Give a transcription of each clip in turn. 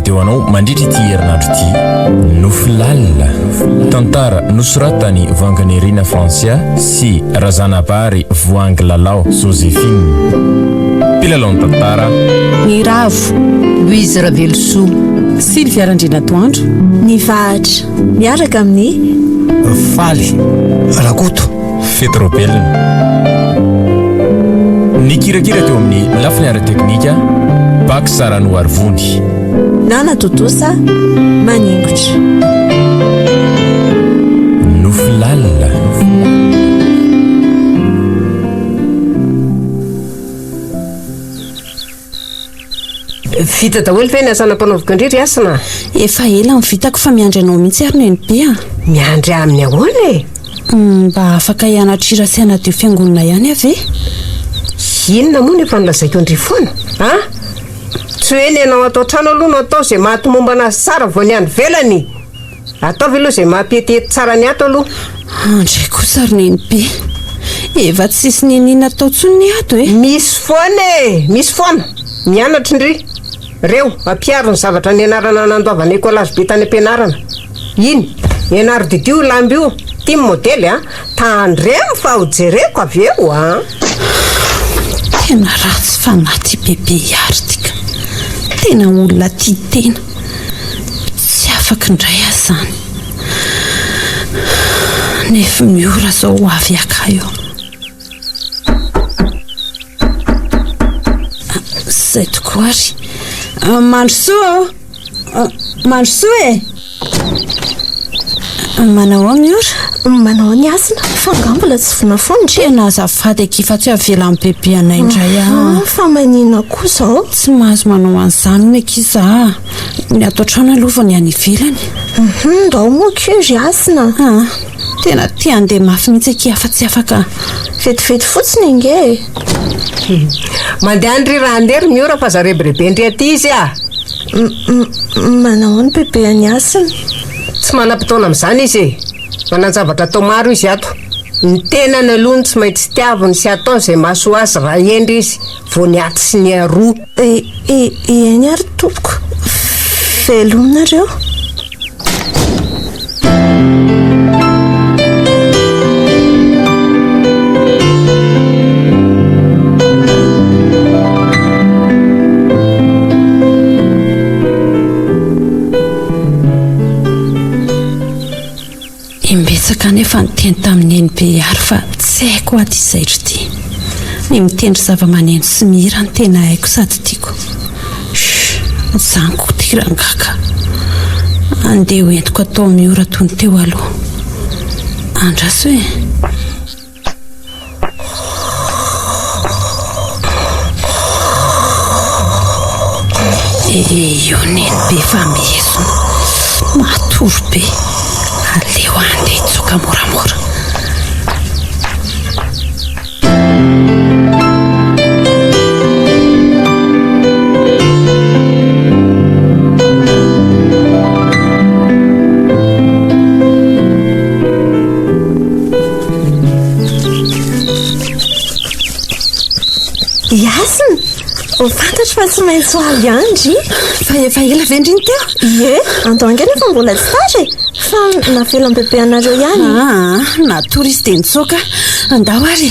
teo anao mandritra ity herinandro ity nofy lalina tantara nosoratany vanganirina Francia sy razanabary voangy lalao Joséphine mpilalao tantara ny ravo Louise Raveloso Sylvia Randrina Toandro ny vahatra miaraka amin'ny faly rakoto Fetropelina ny kirakira teo amin'ny lafiny ara-teknika Bak Sarano Arvony Nana Totosa maningotra nofy lalina vita daholo ve ny asana mpanaoviko indrindra asana efa ela mivitako fa miandry anao mihitsy ary ny be miandry amin'ny ahoana e mba afaka hianatra irasiana dio fiangonana ihany ave inona moa nefa nolazaiko andrifoana a tsy hoe ny anao atao trano aloha no atao izay mahatomomba anazy tsara vao ny any velany ataovy aloha izay mahampietety tsara ny ato aloha andray kosa ary neny be efa tsisy ninina atao tsony ny ato e misy foana e misy foana mianatra indry reo ampiaro ny zavatra ny anarana nandoavana écolage be tany ampianarana iny ianaro didio lamby io tia modely a tandremo fa hojereko avy eo a tena ratsy fanaty bebe iary tika tena olona tia tena tsy afaka indray azany nefa miora zao avy aka eo zay tokoa ary mandrosoa mandrosoa e manao miora manao ny asina fa ngambola tsy vonafony tena azafady ekifa tsy avela amin'ny bebe anay indray fa manina koa zao tsy mahazo manao an'izany ny akiza ny atao trano aloha ny any ivelany ndao moa kiry asina tena tia andeha mafy mihitsy aki afa tsy afaka vetivety fotsiny inge mandeha andry raha andery miora fa zarebirebe ndry aty izy a manao ny bebe any asina tsy manam-potoana amin'izany izy e mananjavatra atao maro izy ato ny tenany aloha tsy maintsy tsy tiaviny sy ataony izay mahasoa azy raha endry izy vao ny aty sy ny aroa eny ary tompoko velonareo imbetsaka nefa niteny tamin'ny eny be ary fa tsy haiko aty izaitro ty ny mitendry zava-maneno sy mihira ny tena haiko sady tiako zaniko tirangaka andeha ho entiko atao miora tony teo aloha andraso io neny be fa mihezona matoro be aleo andeha hitsoka moramora Yasina, fantatra fa tsy maintsy ho avy andry fa efa ela vendriny teo ie andongany efa mbola tsy tary fa navela bebe anareo ihany natory izy dia nitsoaka andao ary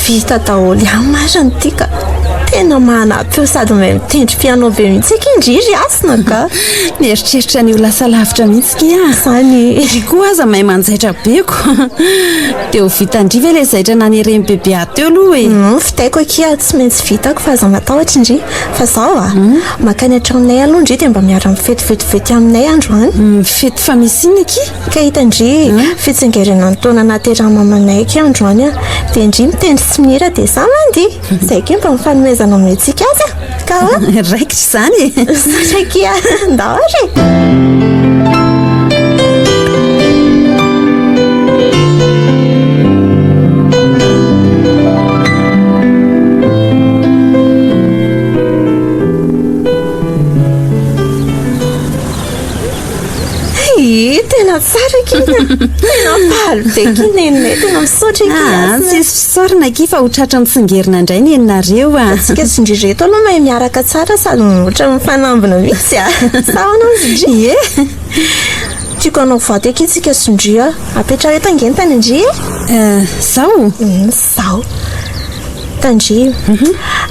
vita daholo ihany mariny tika tena mahanampy eo sady mahay mitendry piano be mihitsy indriry asina ka mieritreritra ny ho lasa lavitra mihitsy kia zany ry koa aza mahay manjaitra beko dia ho vitandriva ilay zaitra nanereny bebe ato eo aloha e fitaiko akia tsy maintsy vitako fa aza matahotra indry fa zao makany atranonay aloha indry dia mba miara mifetivetivety aminay andro any mifety fa misy iny aky ka hita indry fitsingerena ny taona nahateraha-mamanay aky andro any dia indry mitendry sy mihira dia za mandiha zay ke mba mifanomezana amintsika azy ka raikitra izany satrakia ndao ary tsara kina tena paly be kinenina tena misaotra tsisy fisaorana ki fa hotratra mitsingerina indray ny enareo tsika sindrireto aloha mahay miaraka tsara sady ohatra mifanambina mihitsy saona sindri e tiako anao vaty aky tsika sindria apetra eto angenitany indri zao zao tandri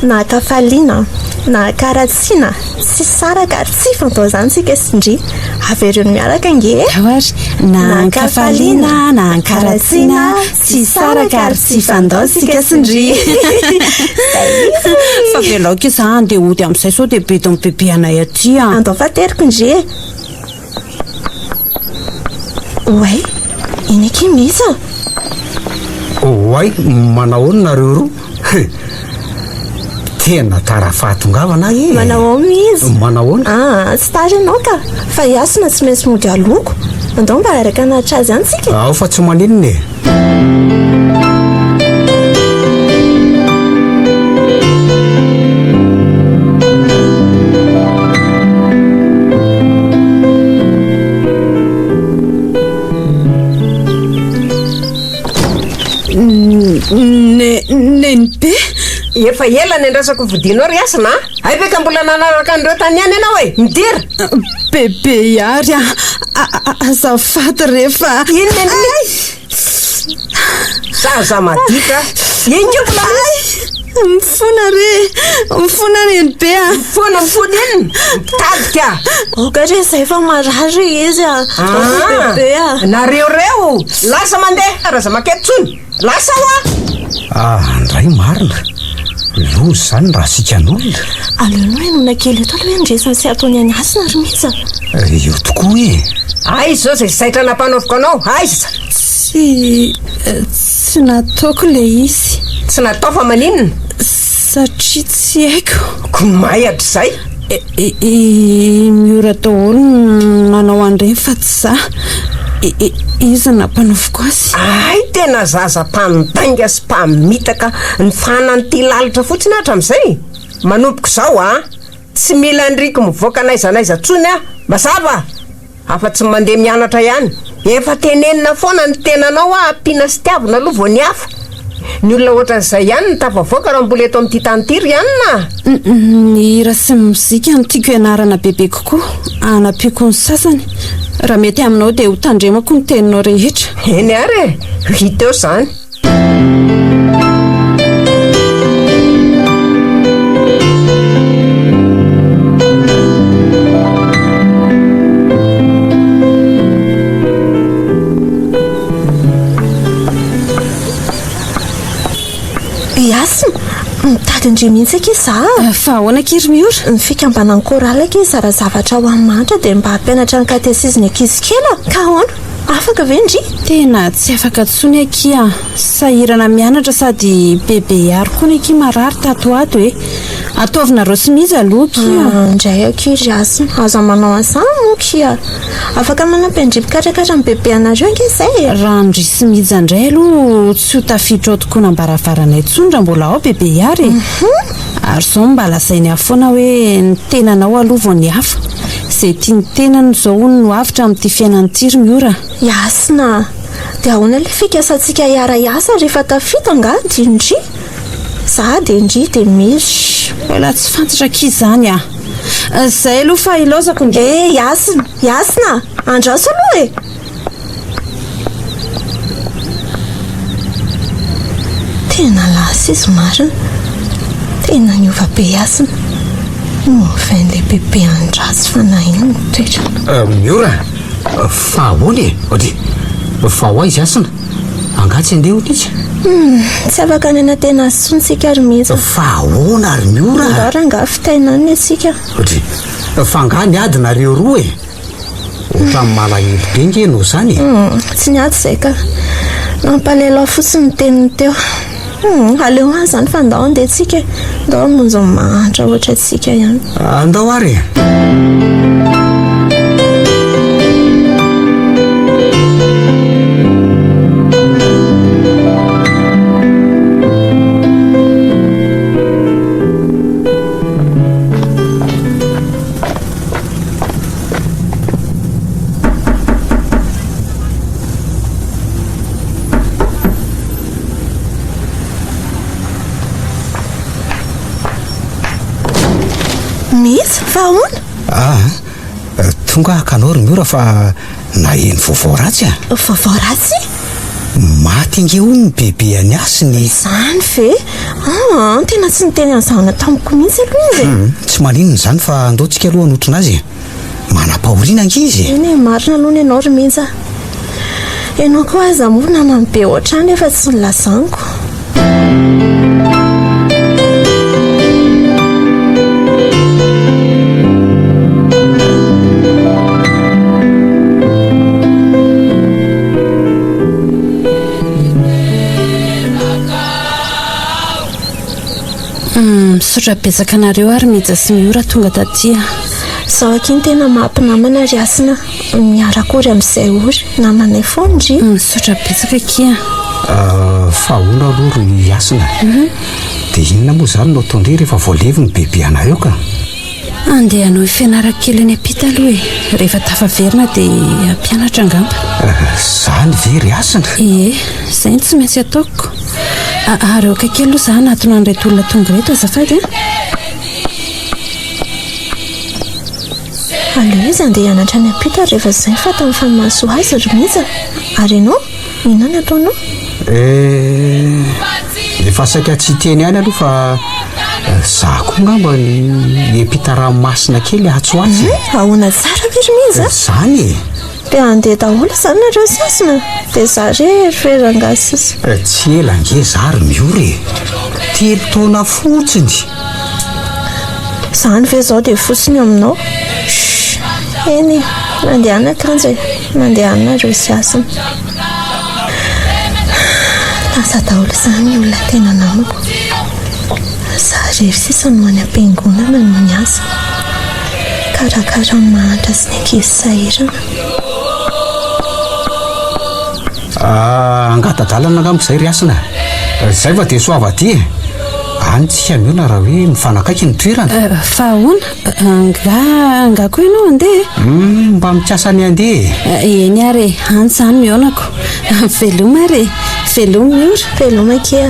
nakafaliana na karatsiana sy saraka tsy fantao zany tsika sindri avereo ny miaraka ange ary na kafaliana na karatsiana sy saraka ary tsy fandao sika sindri fa velaoka za andeha ody amin'izay sao dia be to amin'ny bebe anay aty andao fateriko indri oay iny aky misy oay manao nareo roa tena tarafatongavana e manao ao mizy manahoana tsy tary ianao ka fa iasina tsy maintsy mody aloko andao mba araka anatra azy any tsika ao fa tsy maninona nenibe efa ela ny andrasako vodinao ry asina ay beka mbola nanaraka an'ireo tany any ianao e midira bebe iary azafady rehefa inonay zaza madika inkobola mifona nenibe mifona inona mitadika okatra izay fa marary izy bebe nareoreo lasa mandeha raza maketsony lasa oa andray marina lozy zany raha sikan'olona aleonao enona kely eto aloha endresany sy ataony any asina ry mihitsy eo tokoa e aiza zao zay zaitra nampanaoviko anao aiza tsy nataoko le izy tsy natao fa maninona satria tsy haiko ko mayatra zay miora daholo nanao andreny fa tsy za izy nampanaoviko azy ay tena zaza mpanodainga sy mpamitaka ny fananyty lalitra fotsiny hatramin'izay manompoka zao tsy mila andriko mivoaka naizanaiza tsony mazava afa-tsy mandeha mianatra ihany efa tenenina foana ny tenanao ampiana sy tiavina aloha vo ny hafa ny olona ohatran'izay ihany ny tafavoaka raha mbola eto amin'ity tantiry ihany na ny hira sy mozika no tiako ianarana bebe kokoa anapiako ny sasany raha mety aminao dia ho tandremako ny teninao rehetra eny ary hita eo zany iasina mitady indre mihitsy aky za fa ahoana kiry miora ny fikambanany korala aky izy raha zavatra ho any manitra dia mba hampianatra ny katesiziny ankizy kely ka ahoana afaka ve ndry tena tsy afaka tsony aky sahirana mianatra sady bebe iary koa ny aky marary tato ato e ataovinareo sy mizy aloha indray aky asina aza manao asany mokia afaka manampendripikarakatra ny bebe anareo anke izay raha ndry sy mizy andray aloha tsy ho tafiditra ao tokoa nambaravaranay tsondra mbola ao bebe iary ary zao mba lazainy afoana hoe ny tenanao aloha vo ny hafa izay tia ny tenany zao no avitra amin'ity fiainan'ity ry miora iasina dia ahoana le fikasantsika hiara iasa rehefa tafita nga dindry za dia indry dia misy mbola tsy fantatra ki zany zay aloha fa ilaozako iasina andraso aloha tena lasa izy marina tena niova be iasina movain'le bebe andraso fa na ino toetra miora fa ahoana ohatry fa ho aizy asina angatsy andeha otritsy tsy afaka nena tena sontsika ary mihitsy fa ahoana ary miora ndara nga fitainany atsika ohatry fa nga ny adinareo roa ohatra malahelo be ngeno zany tsy niady izay ka nampalelao fotsiny ny teniny teo aleo azy zany fa ndao andeha tsika ndao monjo mahatra ohatra atsika ihany andao ary mihitsy fa ahoana tonga akanao ry miora fa naheny vaovao ratsy vaovao ratsy maty inge hoy ny bebe any asiny izany ve tena tsy niteny an'izahana tamiko mihitsy aloha izy tsy maninona izany fa andaontsika aloha hanotrina azy manam-pahoriana nge izy eny marina aloha ny ianao ry mihitsy ianao koa aza moa namany be ohatrany efa tsy nolazaniko misaotra betsaka anareo ary mija sy miora tonga tatia zaho akiny tena mahampinamana riasina miarakory amin'izay ory namanay foandry misaotra betsaka kia fa ona aloha ry asina dia inona moa zany no ataondre rehefa voalevy ny bebe anareo ka andeha hanao fianaran-kely any ampita aloha rehefa tafaverina dia ampianatra angamba zany ve ry asina izay tsy maintsy ataoko areo kakely aloha za natona an'ireto olona tonga reto azafady aleo izy andeha hianatra any ampita rehefa izay fa tamin'ny famaso azy ry mihitsy ary ianao inona ny ataonao efa saika tsy teny any aloha fa za koa ngamba ny epita ranomasina kely atso azy ahoana tsara ve ry mihitsy zany dia andeha daholo izany nareo sasina dia za reheferangasisa tsy ela nge za ry miory 3 taona fotsiny izany ve zao dia fotsiny aminao eny mandehana kanjy mandehana reo siasina lasa daholo izany ny olona tena namako za rery sisa no any am-piangonana no miasa karakara ny mahantra sy ny ankizy sahirana angatadalana ngambo izay ry asina zay fa dia soavaty anytsika miona raha hoe mifanakaiky ny toerana fa ahoana anga koa ianao andeha mba mikasany andeha eny ary antsany mionako veloma ary veloma miora veloma kia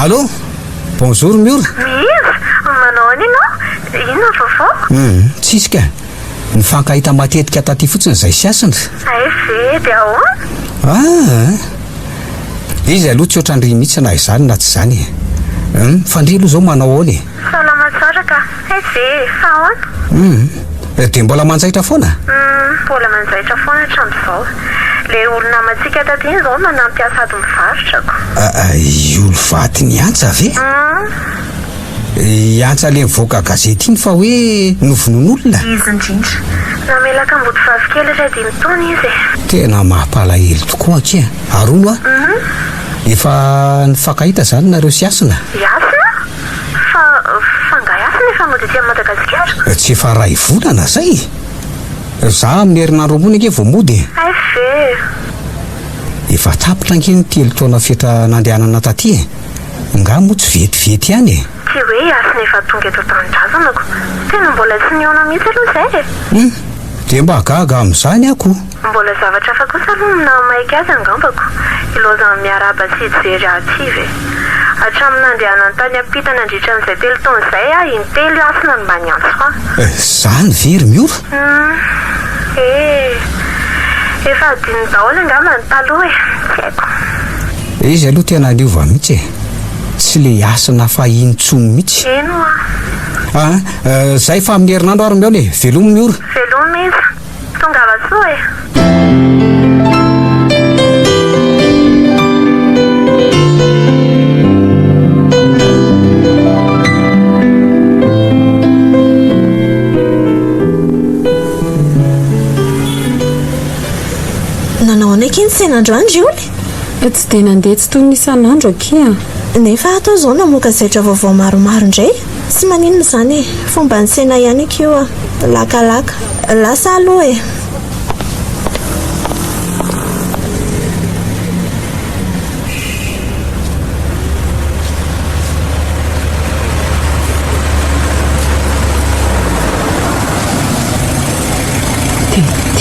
Allô? Bonjour miora manao any ianao inona vaovao tsisy ka nifankahita matetika taty fotsiny izay siasina ve dia ahoana izy aloha tsy ohatrandry mihitsy na izany na tsy izany fandry aloha zao manao ahoany salama tsara ka ve fa ahoana dia mbola manjaitra foana mbola manjaitra foana hatramin'izao le olona matsika taty iny zao manampiasa ady mivarotrako olo vaty ny antsa ve antsa le mivoaka gazety iny fa hoe novinon'olona izy indrindra namelaka mbody vavikely iray 5 taona izy tena mampalahelo tokoa akia arono efa nifankahita zany nareo siasina iasina fa ngayasina efa mody ty Madagasikara tsy efa ray volana zay za amin'ny herinandro ambony ange vao mody efa tapitra ange ny 3 taona fetra nandehanana taty nga moa tsy vetivety ihany tsy hoe asina efa tonga eto tandrazanako tena mbola tsy niona mihitsy aloha zay dia mba gaga amin'izany ako mbola zavatra fa kosa aloha minamaiky azy angambako ilozany miaraba sy ijery aty hatramin'ny nandehanany tany ampita nandritra n'izay 3 taona izay intelo asina ny mba niantso zany very miora efa adiny daholo angamba ny taloha tsy haiko izy aloha tena niova mihitsy tsy le asina fa intsony mihitsy eno zay fa amin'ny herinandro ary miaona velomy miora velomy izy tonga vasoa nanao anaiky iny tsenandroandro ioly tsy dia nandeha tsy toy ny isan'andro akia nefa atao zao namoaka zaitra vaovao maromaro indray tsy maninona izany fomba ny sena ihany akio lakalaka lasa aloha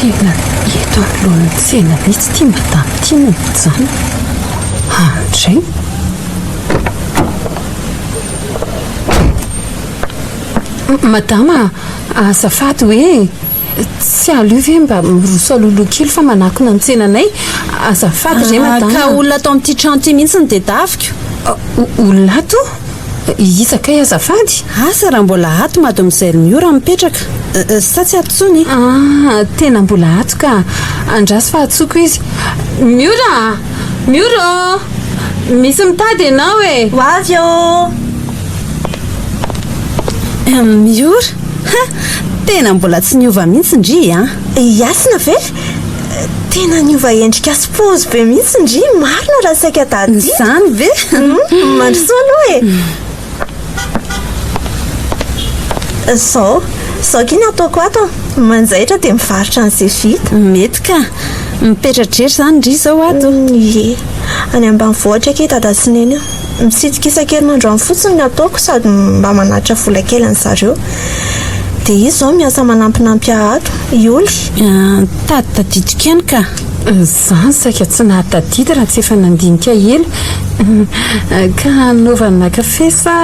tena eto alohan'ny tsena mihitsy tia madama tia manojany andray madama azafady hoe tsy alove mba miroso alolo kely fa manakona ny tsenanay azafady re madama ka olona atao amin'ity trano ty mihitsy ny dedaviko olona ato izakay azafady asa raha mbola ato mademoiselle miora mipetraka sa tsy atsony tena mbola ato ka andrasy fa atsoko izy miora misy mitady ianao e hoavy miora tena mbola tsy niova mihitsy ndry iasina ve tena niova endrika spozy be mihitsy ndry marina raha saika tady zany ve mandrosoa aloha sao kiny ataoko ato manjaitra dia mivarotra an'izay vita mety ka mipetratrerry zany ndry zao ato ye any ambanivohatra ke dada sineny misidika isan-kerinandro amin'ny fotsiny ny ataoko sady mba manatra vola kely any zareo dia izy zao miasa manampinampy ato ioly tady tadidika any ka zany saika tsy nahatadidy raha tsy efa nandinika ela ka naovana kafe sa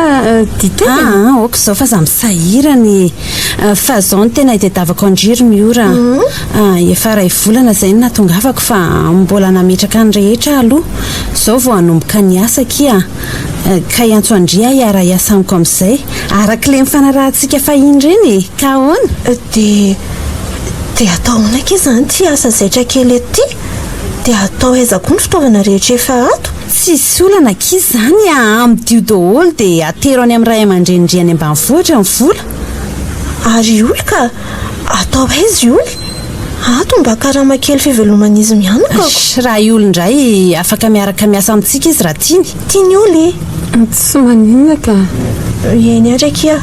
dite oko zao fa za misahirany fa zao ny tena itedavako andriry miora efa ray volana zay ny natongavako fa mbola nametraka ny rehetra aloha zao vao hanomboka ny asa kia ka iantso andria iara iasa amiko amin'izay arak'le mifanarahantsika fahiny reny ka hoana dia atao onake zany ty asa zaitra kely ety dia atao aizakoa ny fitaovana rehetra efa ato tsisy olana kizy zany amin'ny dio daholo dia atero any amin'ny ray aman-drenindriany ambanivohitra ny vola ary oly ka atao aizy oly ato mba karama kely fiveloman'izy mianokako raha iolo indray afaka miaraka miasa amintsika izy raha tiany oly tsy maninona ka eny araikia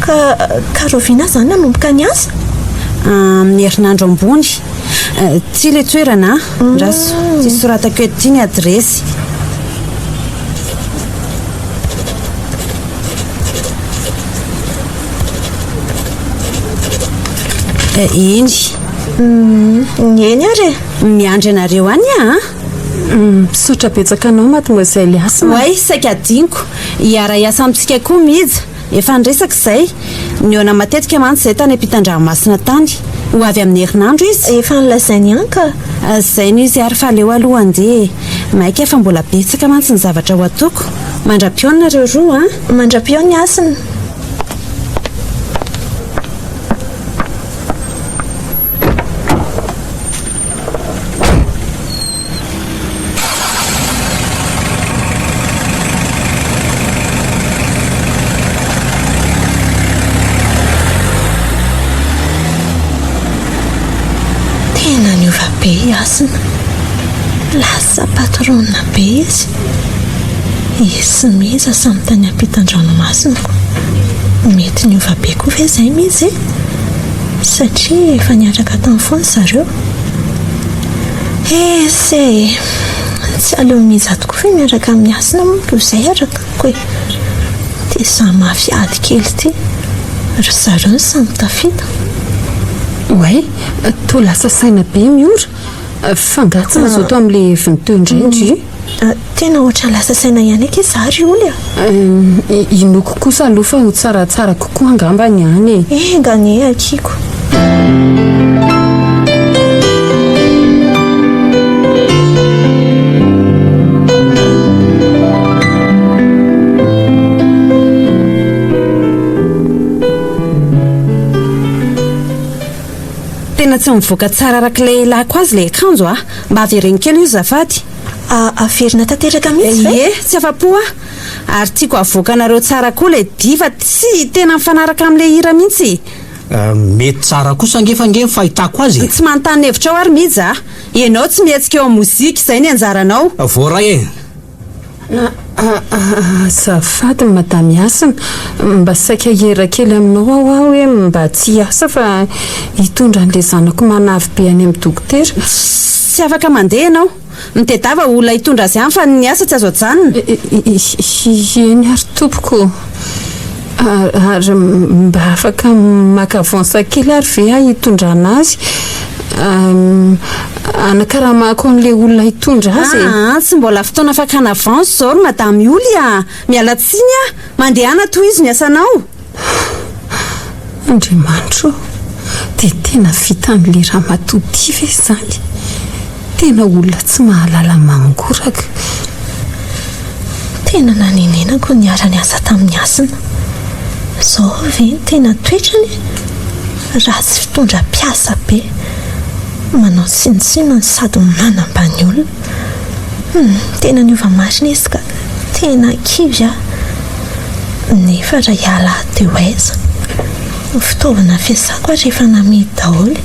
ka roviana zany nanomboka ny asa amin'ny herinandro ambony tsy le toerana raso tsy soratako ety ny adresy eny eny ary miandry anareo any misaotra betsaka anao mademoiselle asina oay saika adiniko iara iasa amintsika koa mihiza efa nresaka izay niona matetika mantsy izay tany ampitan-dranomasina tany ho avy amin'ny herinandro izy efa nilazainy any ka zay no izy ary faleo aloha andeha maika efa mbola betsaka mantsy ny zavatra ho atoko mandra-pionareo roa mandra-pio ny asina be iasina lasa patrona be izy sy miza samy tany ampitan-dranomasinako mety niova be koa ve zay mizy satria efa niatraka tamin'ny foana zareo se tsy aleo miza tokoa fe miaraka amin'ny asina monko zay araka koe dia sa mafiady kely ty ry zareo ny samy tafita way to lasa saina be miora fangatsy mazoto amin'le viniteo indrindry tena ohatra lasa saina ihany ake zary oly inoko kosa aloha fa ho tsaratsara kokoa angambany any ngany akiko tena tsy mivoaka tsara arak'ilay lako azy le akanjo mba avereny kely io zafady averina tanteraka mihitsy tsy afa-po ary tiako avoaka anareo tsara koa le diva tsy tena mifanaraka amin'le hira mihitsy mety tsara kosa angefangeny fahitako azy tsy manontany hevitra ao ary mihiza ianao tsy mihetsika eo mozika izay ny anjaranao voaray zafady madamy asina mba saika hera kely aminao ao hoe mba tsy asa fa hitondra an'le zanako manavy be any amin'ny dokotera tsy afaka mandeha ianao mitedava olona hitondra azy any fa ny asa tsy azo ajanona eny ary tompoko ary mba afaka maka avansa kely ary ve hitondrana azy Anakarahako an'le olona hitondra azy tsy mbola fotoana fakana avance zao ry madame Oly mialatsiny mandehana toy izy ny asanao. Andriamanitro, dia tena vita amin'le raha matoty ve izany? Tena olona tsy mahalala mangoraka. Tena nanenenako ny ara-ny asa tamin'ny asina. Zao ve tena toetrany? Raha tsy fitondra piasa be, manao sinosinona sady manambany olona. Tena niova marina izy ka tena kivy nefa raha hiala teo aiza. Fitaovana fiasako rehefa namidy daholo.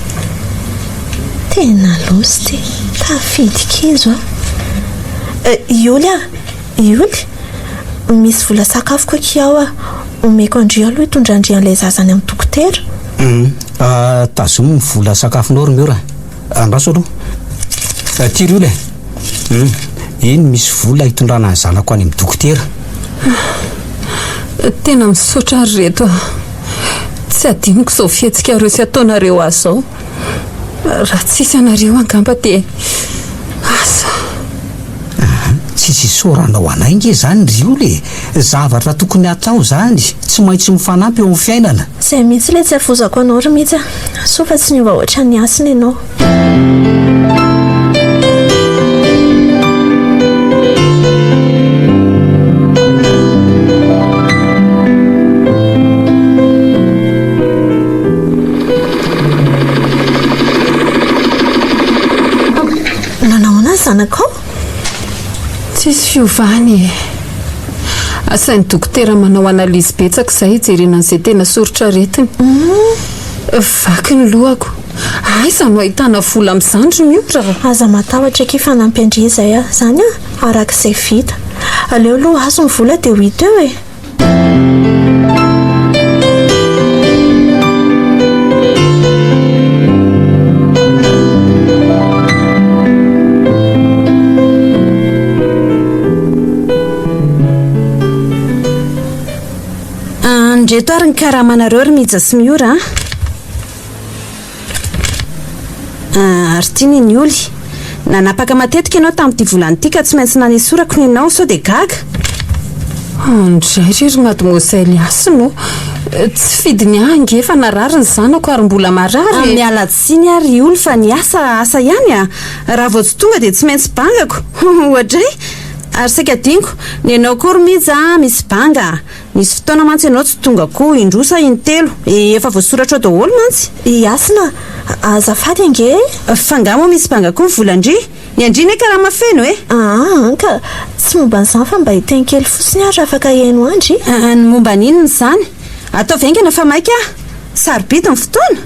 Tena losy ty tafidika izy Ioly Ioly, misy vola sakafoko aky ao omeko andrio aloha hitondra andrian'ilay zazany amin'ny dokotera. Tazomy vola sakafonao ry miora andraso aloha tiry io le iny misy vola hitondrana ny zanako any amin'ny dokotera. Tena misaotra ry reto tsy adiniko izao fihetsika ireo sy ataonareo azy zao. Raha tsisy anareo angamba dia asa tsisy soranao anainge zany rio le zavatra tokony atao zany tsy maintsy mifanampy eo amin'ny fiainana. Zay mihitsy le tsy afozako anao ry mihitsy so fa tsy niova ohatran'ny asina ianao. Nanaona zanakao? Tsisy fiovany asain'ny dokotera manao analizy betsaka izay hijerena an'izay tena soritra retiny. Vaky ny lohako. Aiza no ahitana vola amin'izandry miora? Aza matahotra ky fanampy andry izay zany arak'izay vita. Aleo aloha azo ny vola dia ho hita eo Ndreto ary ny karamanareo ry miija sy miora ary tiany ny Oly nanapaka matetika ianao tamin'ity volany ity ka tsy maintsy nanesorako ny ianao sao dia gaga. Ndray ry mademoiselle Asino, tsy fidiny angefa narary ny zanako ary mbola marary. Mialatsiny ary Oly fa ny asa ihany raha vao tsy tonga dia tsy maintsy bangako. Ohatray ary saika dinko ny ianao koa ry miija misy banga. Misy fotoana mantsy ianao tsy tonga koa indrosa intelo efa voasoratra ao daholo mantsy. Asina azafady ange fangamo misy banga koa ny volandry ny andriny karaha mafeno ka tsy momba n'izany fa mba hiteny kely fotsiny ary afaka hiaino andry. Ny momba n'inona izany? Atao vaingana fa maika sarobita ny fotoana.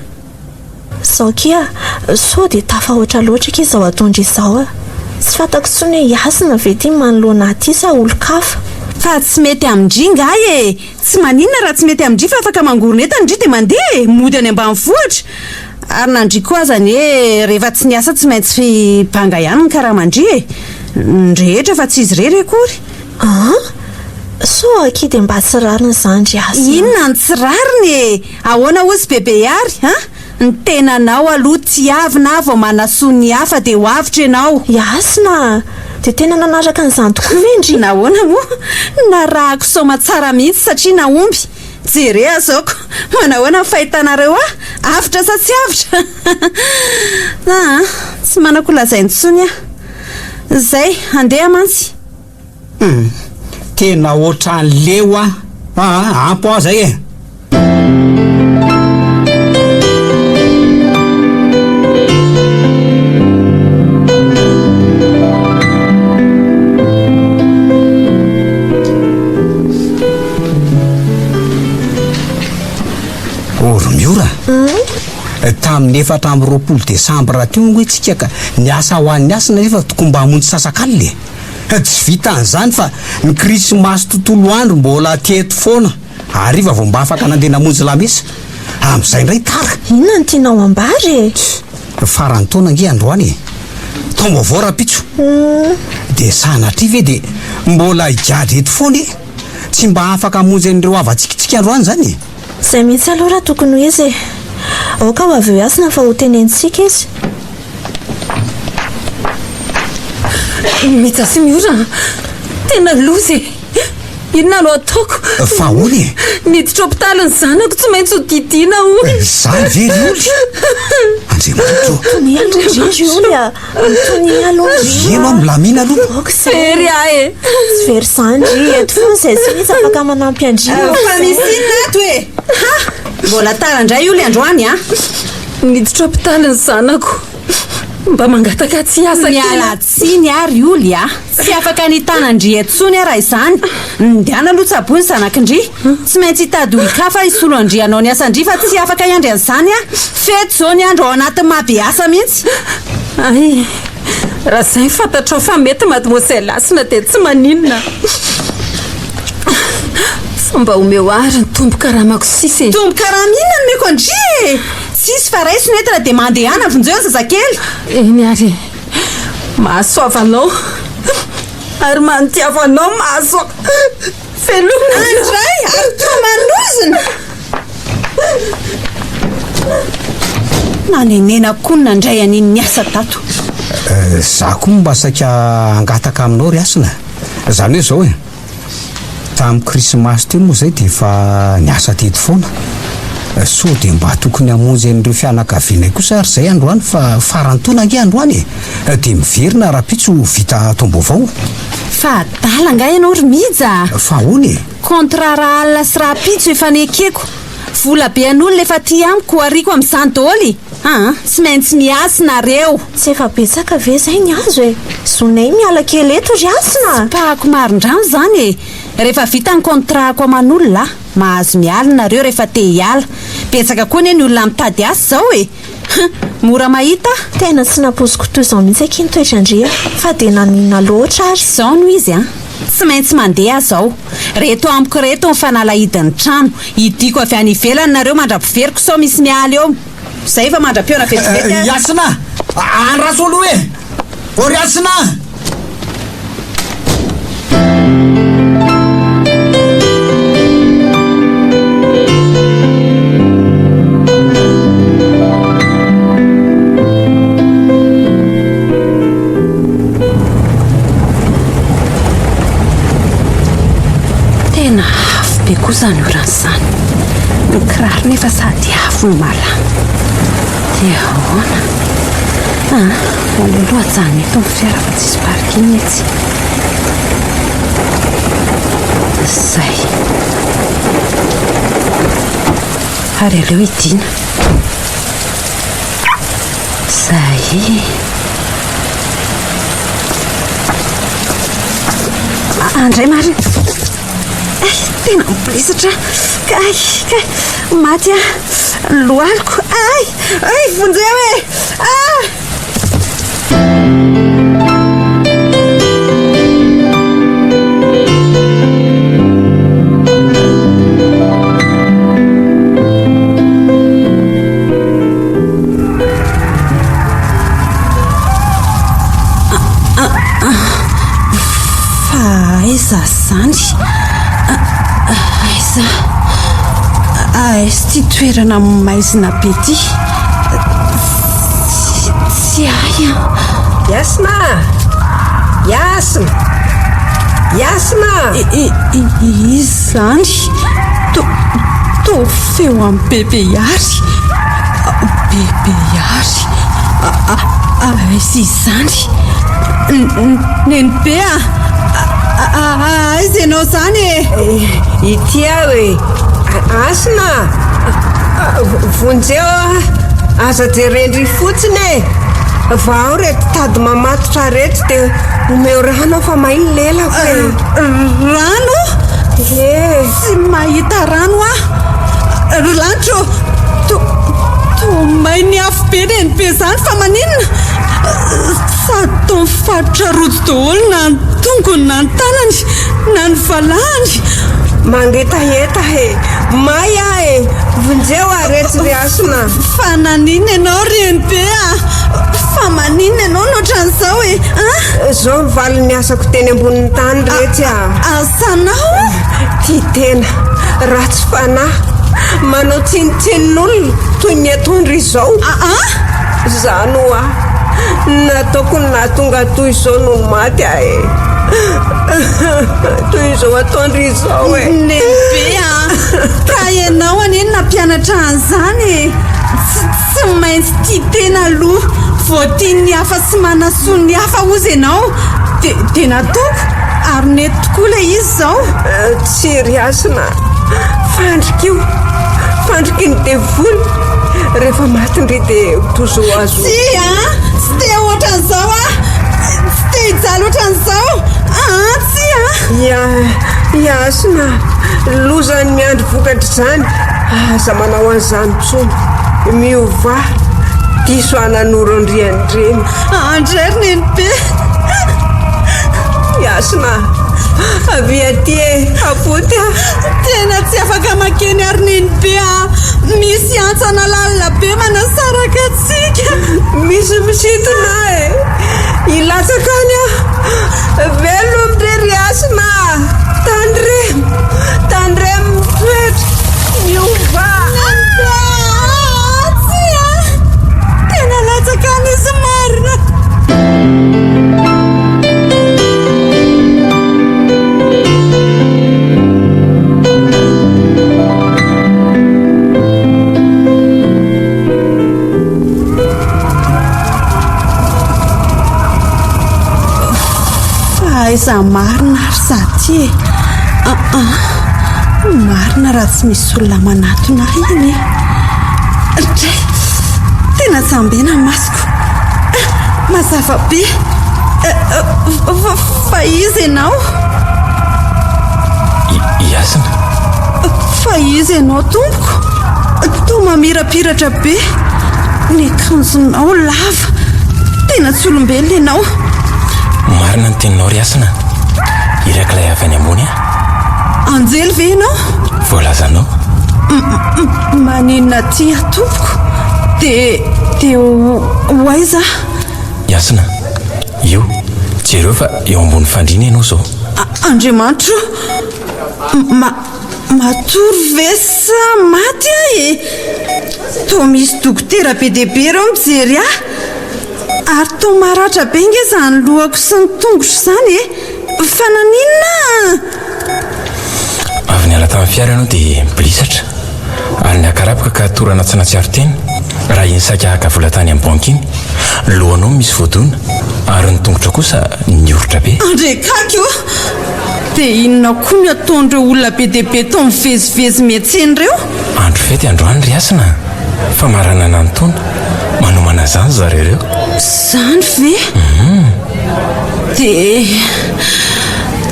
Sao kia so dia tafahoatra loatra ky izao atondra izao tsy fantako tsony hoe Asina ve ty manoloana aty sa olo-kafa. Fa tsy mety amindry ngahy tsy maninona raha tsy mety amindry fa afaka mangorona eto andry dia mandeha mody any ambanivohitra. Ary nandry koa azany rehefa tsy niasa tsy maintsy banga ihany ny karaha mandry ndrehetra fa tsy izy rery akory. so aky dia mba tsy rariny izany Asina. Inona ny tsy rariny ahoana ozy bebe ary ny tenanao aloha tsy avy na vao manasoa ny hafa dia ho avitra ianao. Asina dia tena nanaraka an'izany tokoa vendry. Nahoana moa narahako soma tsara mihitsy satria naomby jere azoko manahoana ny fahitanareo avitra sa tsy avitra. Tsy manako lazainy tsony zay andeha mantsy. Tena ohatran'leo ampo zay miora tamin'ny 4 Desambra teo hoe tsika ka niasa ho an'ny asina nefa tokony mba hamonjy sasakaly tsy vita an'izany fa ny krismasy tontolo andro mbola teto foana ariva vao mba afaka nandeha namonjy lamesa amin'izay indray tara. Inona ny tianao ambary farany taona nge androany tombo avao rapitso dia sanatry ve dia mbola higady eto foana tsy mba afaka hamonjy an'ireo avantsikintsika androany zany. Zay mihitsy aloha raha tokony ho izy aoka ho avy eo asina fa ho tenentsika izy. Mitsy sy miora tena lozy inona no ataoko fa holy miditra hôpitaly ny zanako tsy maintsy ho didiana hoy zany very oly andriamanitro tony andrindry oly a tony aloha eno milamina aloha fery ahy tsy very sandry eto foana izay sy misy afaka manampy andrina fa misy inona ato e mbola tara indray oly androany a miditra hôpitaly ny zanako mba mangataka tsy asa mialatsiny ary oly a tsy afaka nitanandry etsony a raha izany ndiana aloha tsabony zanakindry tsy maintsy hitady olon-kafa isolo andrianao ny asandry fa tsy afaka iandry an'izany a fety zao ny andro ao anatin'ny mahabeasa mihitsy ay raha zay fantatrao fa mety mademoiselle asina dia tsy maninona fomba omeo ary ny tomboka raha mako sisy tomboka raha mihinona no meko andry tsisy fa raisiny entana dia mandehana vonjeo zazakely eny ary mahasoavanao ary manitiavanao mahazo velomina andray ary toa manozina nanenena konina indray aniny ny asa tato za koa mba saika angataka aminao ry asina zany hoe zao e tamin'ny krismasy teo moa zay dia efa niasa teto foana so dia mba tokony hamonjy an'ireo fianakavianay kosa ary zay androany fa farantaona ange androany e dia miverina raha-pitso vita tombovao fa adala nga ianao ry mija fa hony contrat raha alina sy raha-pitso efa nekeko vola be an'olona efa ty amiko ariko amin'izany daholo tsy maintsy miasinareo tsy efa betsaka ve zay ny azo e zonay miala kely eto ry asina pahako maron-drano zany e rehefa vita ny contratko aman'olona mahazo mialinareo rehefa te hiala betsaka koa ny olona mitady asy zao e mora mahita tena tsy napoziko toy izao mihitsy akiny toetrandria fa dia naninona loatra ary zao no izy tsy maintsy mandeha zao reto amiko reto ny fanalahidin'ny trano idiko avy any ivelany nareo mandra-piveriko sao misy miala eo zay fa mandra-piona vetivety Yasina andraso aloha e ory Yasina tena afo be koa zany oran'izany ny kiraro nefa sady afo no malama dia ahoana aloaloha jany eto ny fiara fa tsisy parking etsy zay ary aleo idina zay andray marina tena mipolisatra kay maty loaliko ay vonjeo e aiza zany aiza ty toerana maizina be ty tsy aya Yasina izy zany to feo amin'ny bebeyary aiza izy zany neny be aiza ianao zany ity aho e Asina vonjeo aza jerendry fotsiny e va ao reto tady mamatotra reto dia omeo rano fa mahiny lelako rano tsy mahita rano lanitro to mainy afo be reny be zany fa maninona sady to mifatotra rojo daholo na ny tongony na ny tanany na ny valahany mangetaheta e may ah e vonjeo aretsy ry Asina fa nanina ianao reny be fa maninona ianao nohatran'izao e zao mivaly ny asako teny ambonin'ny tany retsy asanao ty tena ratsy fanahy manao tsinitsenin'olona toy ny atondry izao zany ho nataoko ny nahatonga toy izao no maty toy izao atondry izao lehibe ka ianao aneny nampianatra an'izany tsy maintsy tia tena aloha vao tiany hafa sy manasoa ny hafa ozy ianao dia nataoko ary nety tokoa le izy izao tsy riasina fandriky ny devoly rehefa matindry dia tozo azo tsy te ohatran'izao tsy te hijaly ohatran'izao tsy iasina lozany miandry vokatra izany aza manao an'izany tsony miova diso ananoro andrianireny andrery nenibe iasina avy aty afoty tena tsy afaka makeny ary nenibe misy antsana lalina be manasaraka atsika misy misitona ilatsakany velo amindrery iasina tandre mitoetra miova tena latsakany izy marina aiza marina ary sady marina raha tsy misy olona manatona iny tena tsambena masoko mazava be fa izy ianao iasina fa izy ianao tompoko to mamirapiratra be ny akanjonao lava tena tsy olombelona ianao marina ny teninao riasina irakilay avy any ambony anjely ve ianao voalazanao maninona tia tompoko dia hoaiza iasina io jereo fa eo ambony fandrina ianao zao andriamanitro matory ve sa maty to misy dokotera be dehibe reo mijery ary to maratra be nge zany lohako sy ny tongotro izany fa naninona avy ny ala tamin'ny fiara ianao dia mibilisatra ary ny akarapaka ka torana tsy natsiaro teny raha iny saika haka vola tany amin'ny banky iny lohanao misy voadona ary ny tongotra kosa nioritra be andrekako dia inona koa ny ataon'ireo olona be dehibe to mivezivezy miantseny ireo andro fety androany riasina fa marana nanontona manomana zany zareo zany ve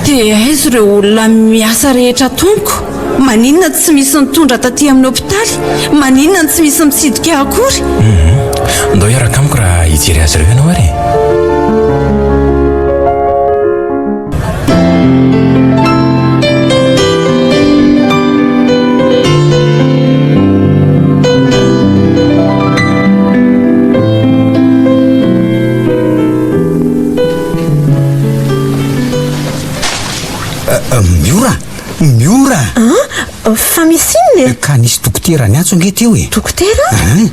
dia aizy ireo olona miasa rehetra tompoko maninona tsy misy nitondra taty amin'ny hopitaly maninona tsy misy mitsidika akory ndao iaraka amiko raha hijery azy ireo ianao ary miora fa misy inny ka nisy dokotera ny antso nge teo dokotera any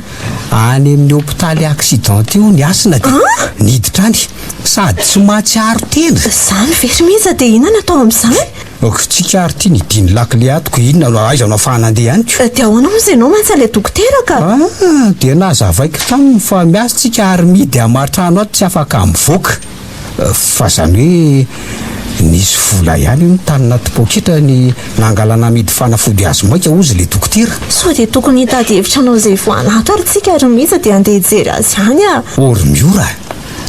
amin'ny hopitaly accident teo ny asina dia niditra any sady tsy mahatsiaro tena zany very miza dia inona natao amin'izany tsika ary ty nidiny lakile atoko inona aiza no afahanandeha anyko dia ahoana moa zay anao mantsy le dokotera ka dia nazavaiko taminy fa miasa tsika ary midy amatrano ato tsy afaka mivoaka fa zany hoe nisy vola ihany io nytanina topoketra ny nangalana midy fanafody azy maika ozy le dokotera so dia tokony hitady hevitra anao izay voanato ary tsika ary miza dia andeha hijery azy ihany ory miora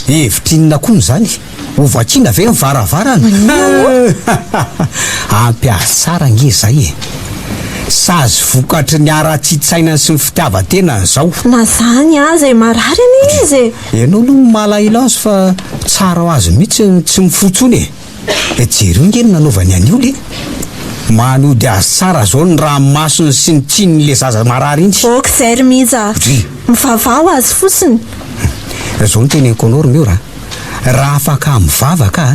hevitra inona koa ny zany ovakina ve mivaravarana ampiasara nge zay sazy vokatry ny ara-tsitsainany sy ny fitiavan-tenany zao na zany zay marary any izy ianao aloha ny malaila azy fa tsara ho azy mihitsy tsy mifotsony jereo nge ny nanaovany an'io le manody azy tsara zao ny ranomasony sy ny tsininy le zaza marary iny ok zay miza mivavao azy fotsiny zao ny teneniko anao ry miora raha afaka mivavaka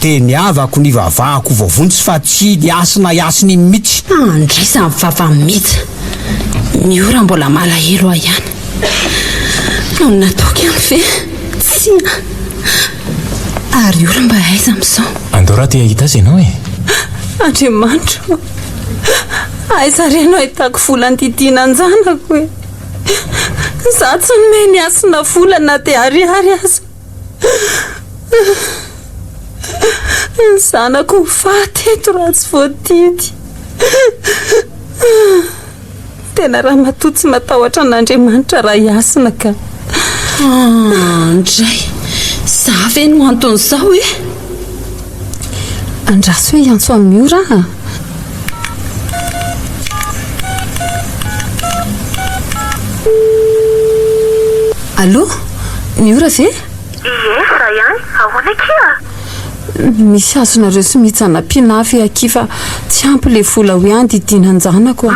dia ny avako ny vavahako vaovontsy fa tsy ny asina iasiny mihitsy andrisa mivava mihitsy miora mbola malahelo a ihany no nataoko ihany ve tsy ary ora mba aiza amin'izao andao raha te ahita azy ianao e andriamanitro aiza renao ahitako vola andidiana anjanako hoe za tsy nomeny ny asina volana dia ariary aza ny zanako mifaty eto raha tsy voadidy tena raha matotsy matahotra an'Andriamanitra raha hiasina ka ndray za ve no anton'izao e andraso hoe iantso amin'ny ora allo ny ora ve ie za ihany ahoana kia misy azonareo sy mitsanam-pinafy aky fa tsy ampy le vola hoe andidiana anjanako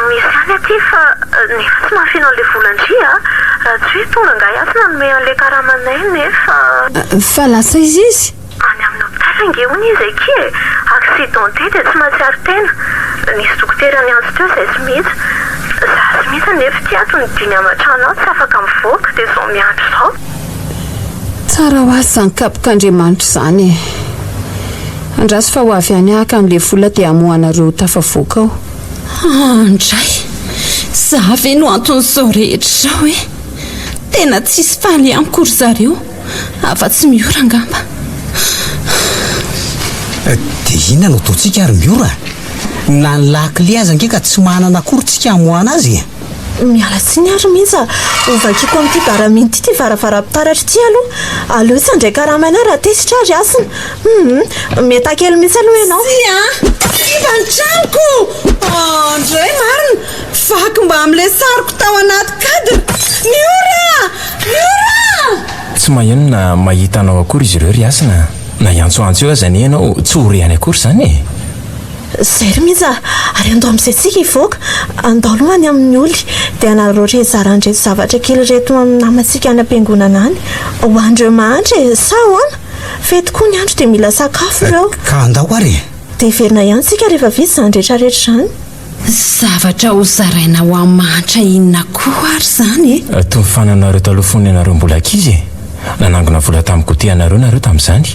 misy any aty fa nefa tsy mahafinao le volandria raha tsy hoe tonga nga iasina nome an'le karamanay nefa fa lasa izy any amin'ny hopitala angehony izy aky e accidenté dia tsy mahatsiary tena nisy dokotera ny anjo teo izay tsy mihitsy za sy mihitsy nefa ty ato ny diny aman-tranao tsy afaka mivoaka dia zao miandro izao tsara ho azy zany kapok'Andriamanitra izany e andraso fa ho avy any ahaka amin'le vola dia hamohanareo tafavoaka ao ndray za ve no anton'izao rehetra izao e tena tsisy faly amikory zareo afa-tsy miora angamba dia inona no ataontsika ary miora na ny lakile aza ange ka tsy manana akory tsika hamohana azy miala tsiny ary mihitsy ovakiko amin'ity baraminy ty varavara-pitaratra ty aloha aleo tsy andray karamana raha tesitra ary asina metakely mihitsy aloha ianao siva ny tranoko ndray marina vaky mba amin'le sariko tao anaty kadra miora tsy maheno na mahita anao akory izy ireo ry asina na iantsoantso eo aza ny ianao tsy horehany akory izany e zay ry mihitsy ary andao amin'izay tsika hivoaka andao alohany amin'ny oly dia anareo re zaran'reto zavatra kely reto namantsika any am-piangonana any ho andreo mahantra sa hoana fety koa ny andro dia mila sakafo ireo ka andao ary dia verina ihany tsika rehefa vitsy izany rehetrarehetra izany zavatra ho zaraina ho amin'ny mahantra inona koa ary izany e toy mifananareo taloha fony ianareo mbola ankizy e nanangona vola tamiko ty anareo nareo tamin'izany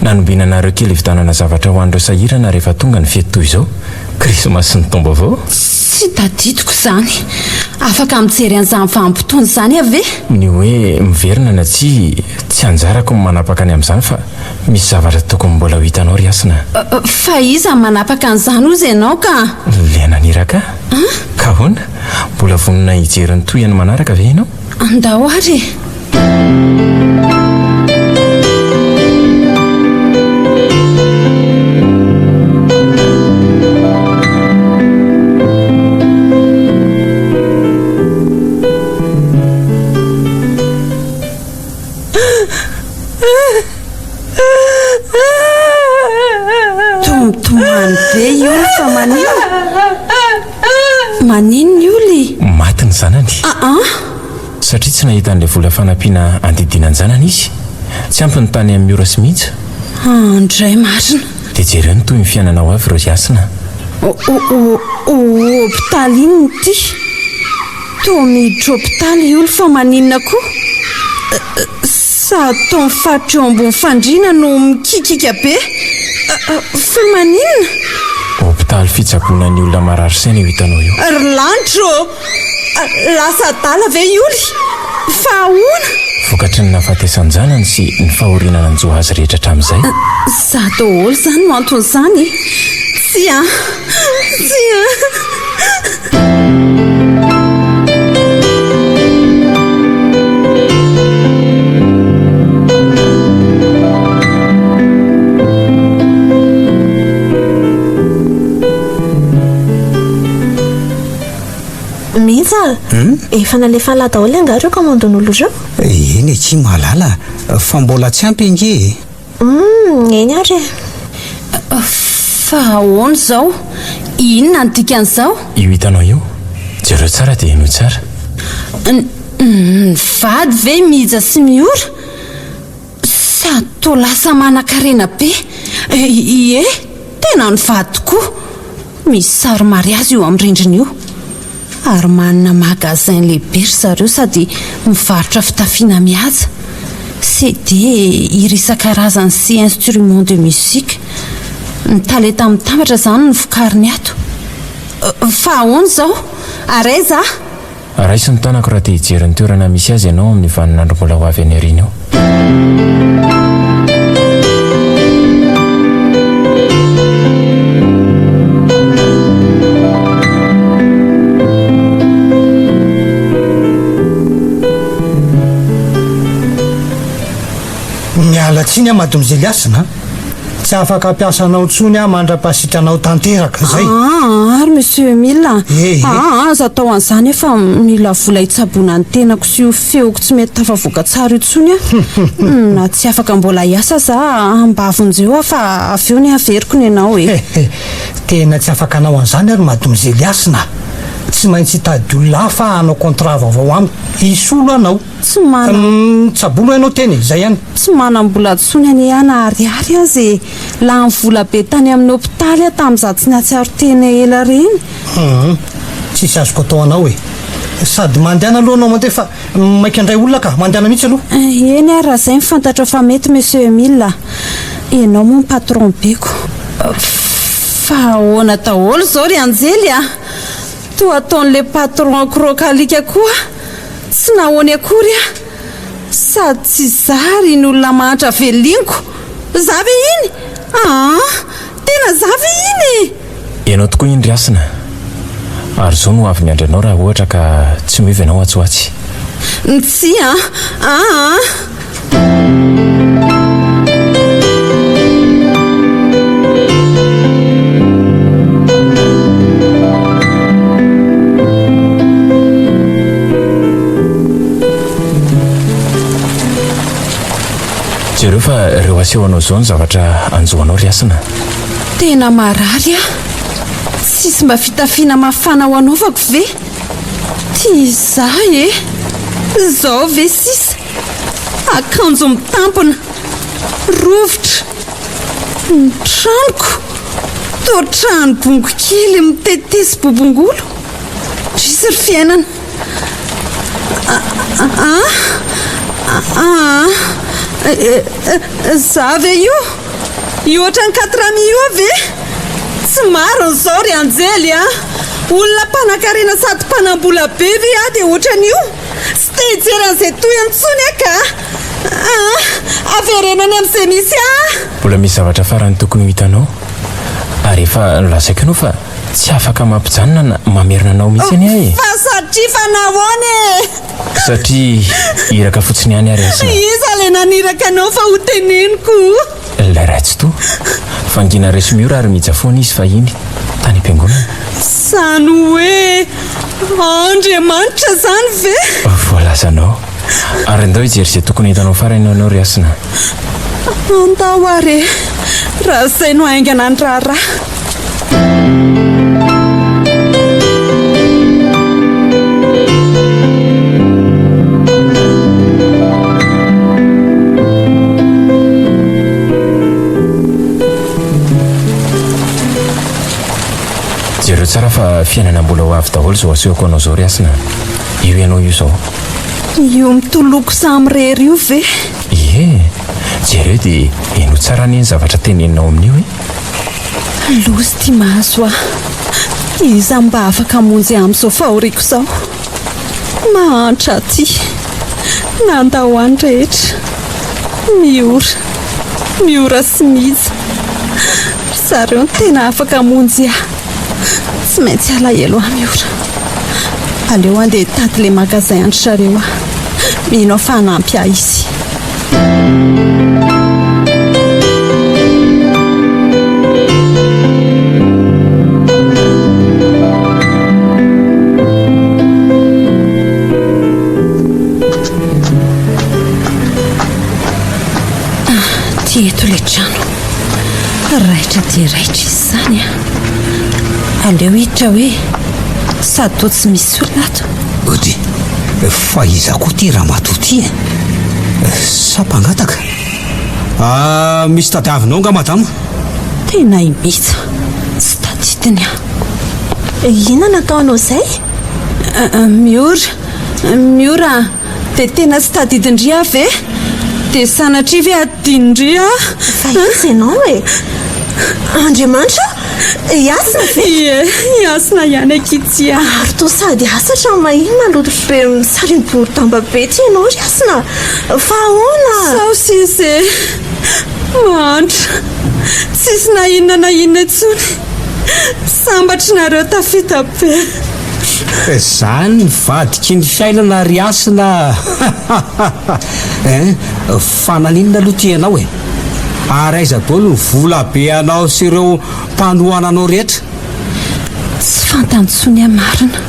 nanombiananareo kely vitanana zavatra ho an'ireo sahirana rehefa tonga ny fety toy izao krismasy ny tombo avao tsy tadidiko izany afaka mijery an'izany vanim-potoana izany ave ny hoe miverina na tsy anjarako ny manapaka any amin'izany fa misy zavatra tokony mbola ho hitanao ry asina fa iza manapaka an'izany ozy ianao ka le naniraka ka hoana mbola vonina hijery ny toyany manaraka ve ianao andao ary tomany be ioly fa manino ny oly maty ny zanany satria tsy nahita an'ilay vola fanampiana andidiana ny zanany izy tsy ampy ny tany amin'ny ora sy mihitsy ndray marina dia jereo ny toy ny fiainana ho avy ireo iasina hopitaly iny ty to miditra hopitaly ioly fa maninona koa sa to mifatry eo ambony fandriana no mikikika be fa maninona hopitaly fitsaboana ny olona marary saina io hitanao io ry lanitro lasa dala ve ioly fa ahoana vokatry ny nafatesan-janany sy ny fahorinana anjoa azy rehetra hatramin'izay za daholo izany no anton'izany tsy mihitsy efa nalefa lahy daholo angareo ka mandon'olo ireo eny tsy mahalala fa mbola tsy ampy ange eny ary fa ahoana izao inona ny dikan'izao io hitanao io jereo tsara dia eno tsara ny vady ve mihiza sy miora sa to lasa manan-karena be ie tena ny vady tokoa misy sary mariazy io amin'ny rindrina io ary manana magasin lehibe ry zareo sady mivarotra fitafiana mihaja CD isan-karazany sy instrument de musique. Ny talenta mitambatra zany ny vokariny ato. Fa ahoana zao? Araiza? Raisy ny tanako raha te hijery ny toerana misy azy ianao amin'ny vaninandro mbola ho avy any arina eo. Miala tsiny a mademoiselle Asina, tsy afaka ampiasanao tsony a mandra-pasitranao tanteraka zay. Ary monsieur Mila. Aza atao an'izany efa mila vola itsaboana ny tenako sy io feoko tsy mety tafavoaka tsara io tsony a. Na tsy afaka mbola hiasa za ambavonjeo fa avy eo ny averiko ny ianao e. Tena tsy afaka anao an'izany ary mademoiselle Asina. Tsy maintsy hitady olona hafa hanao contrat vaovao amiko. Isolo anao. Tsy mana tsabolo ianao teny zay ihany. Tsy manam-bola tsony any ana ariary azy la ny vola be tany amin'ny hôpitaly tamin'izaho tsy nahatsiaro tena ela reny. Tsisy azoko atao anao e. Sady mandehana aloha anao mandeha fa maika andray olona ka mandehana mihitsy aloha. Eny ary raha izay mifantatra fa mety monsieur Emile. Ianao moa ny patron beko. Fa ahoana daholo zao ry Anjely a. Toa ataon'le patron krokalika koa. Tsy nahoany akory a. Sady tsy zary ny olona mahatra veliniko. Zavy iny? Tena zavy iny. Ianao tokoa iny ry Asina. Ary zao no avy miandry anao raha ohatra ka tsy mevy anao atsoatsy. Tsy Jereo fa reo asehoanao zao ny zavatra anjoanao ry Asina. Tena marary a. Tsisy mba fitafiana mafana ho anaovako ve? Tia izaho e. Zao ve sisa? Akanjo mitampona. Rovitra. Ny tranoko. Toa trano bongo kely mitetesy bobongolo. Trisy ry fiainana. Zavy io? Io ohatran'ny 4 io ve? Tsy maro n'izao ry Anjely a. Olona mpanan-karena sady mpanam-bola be ve a dia ohatran'io? Sy te hijery an'izay toy antsony a ka. Averenany amin'izay misy a. Mbola misy zavatra farany tokony ho hitanao. Ary efa lazaiko ianao fa tsy afaka mampijanona na mamerina anao mihitsy any ahy. Fa satria fa nahoana e. Satria iraka fotsiny any ary Asina. Iza le naniraka anao fa ho teneniko. Ilay raitsy to. Fangina resimiora ary mijafoana izy fa iny tany am-piangonana. Sany hoe Andriamanitra zany ve? Voalazanao. Ary andao hijery izay tokony hitanao farany anao ry Asina. Andao are. Raha izay no haingana ny raharaha. Jereo tsara fa fiainana mbola ho avy daholo zao asehoko anao zao ry Asina. Io ianao io zao. Io mitoloko samy rery io ve? Ie, jereo dia eno tsara ny zavatra teneninao amin'io e. Lozy tia mahazo a. Iza mba afaka hamonjy amin'izao fahoriako zao. Mahantra aty. Nandao any rehetra. Miora sy miza. Zareo tena afaka hamonjy ahy. Tsy maintsy alahelo ahy miora. Aleo andeha tady le magasin andry zareo ahy. Mino fa hanampy ahy izy. Ty eto le trano. Raitra dia raitra izy zany a. Aleo hiditra hoe sady toa tsy misy olona ato. Ody, fa iza koa ty raha matoty e. Sampangataka. Misy tadiavinao nga madama? Tena imitsa. Tsy tadidiny a. Ina nataonao zay? miora dia tena tsy tadidindria avy e dia sanatria ve adindria fa izy ianao e Andriamanitra iasina ve iasina ihany akitsia ary to sady asatra mahiny maloto be misarim-borotamba be ty ianao ry asina fa ahoana sao sisy mantra tsisy na inona intsony sambatry nareo tafita be zany mivadiky ny fiainana ry asina fananinona aloha ty ianao e ary aiza daolo ny vola be anao sy ireo mpanohananao rehetra tsy fantantsony marina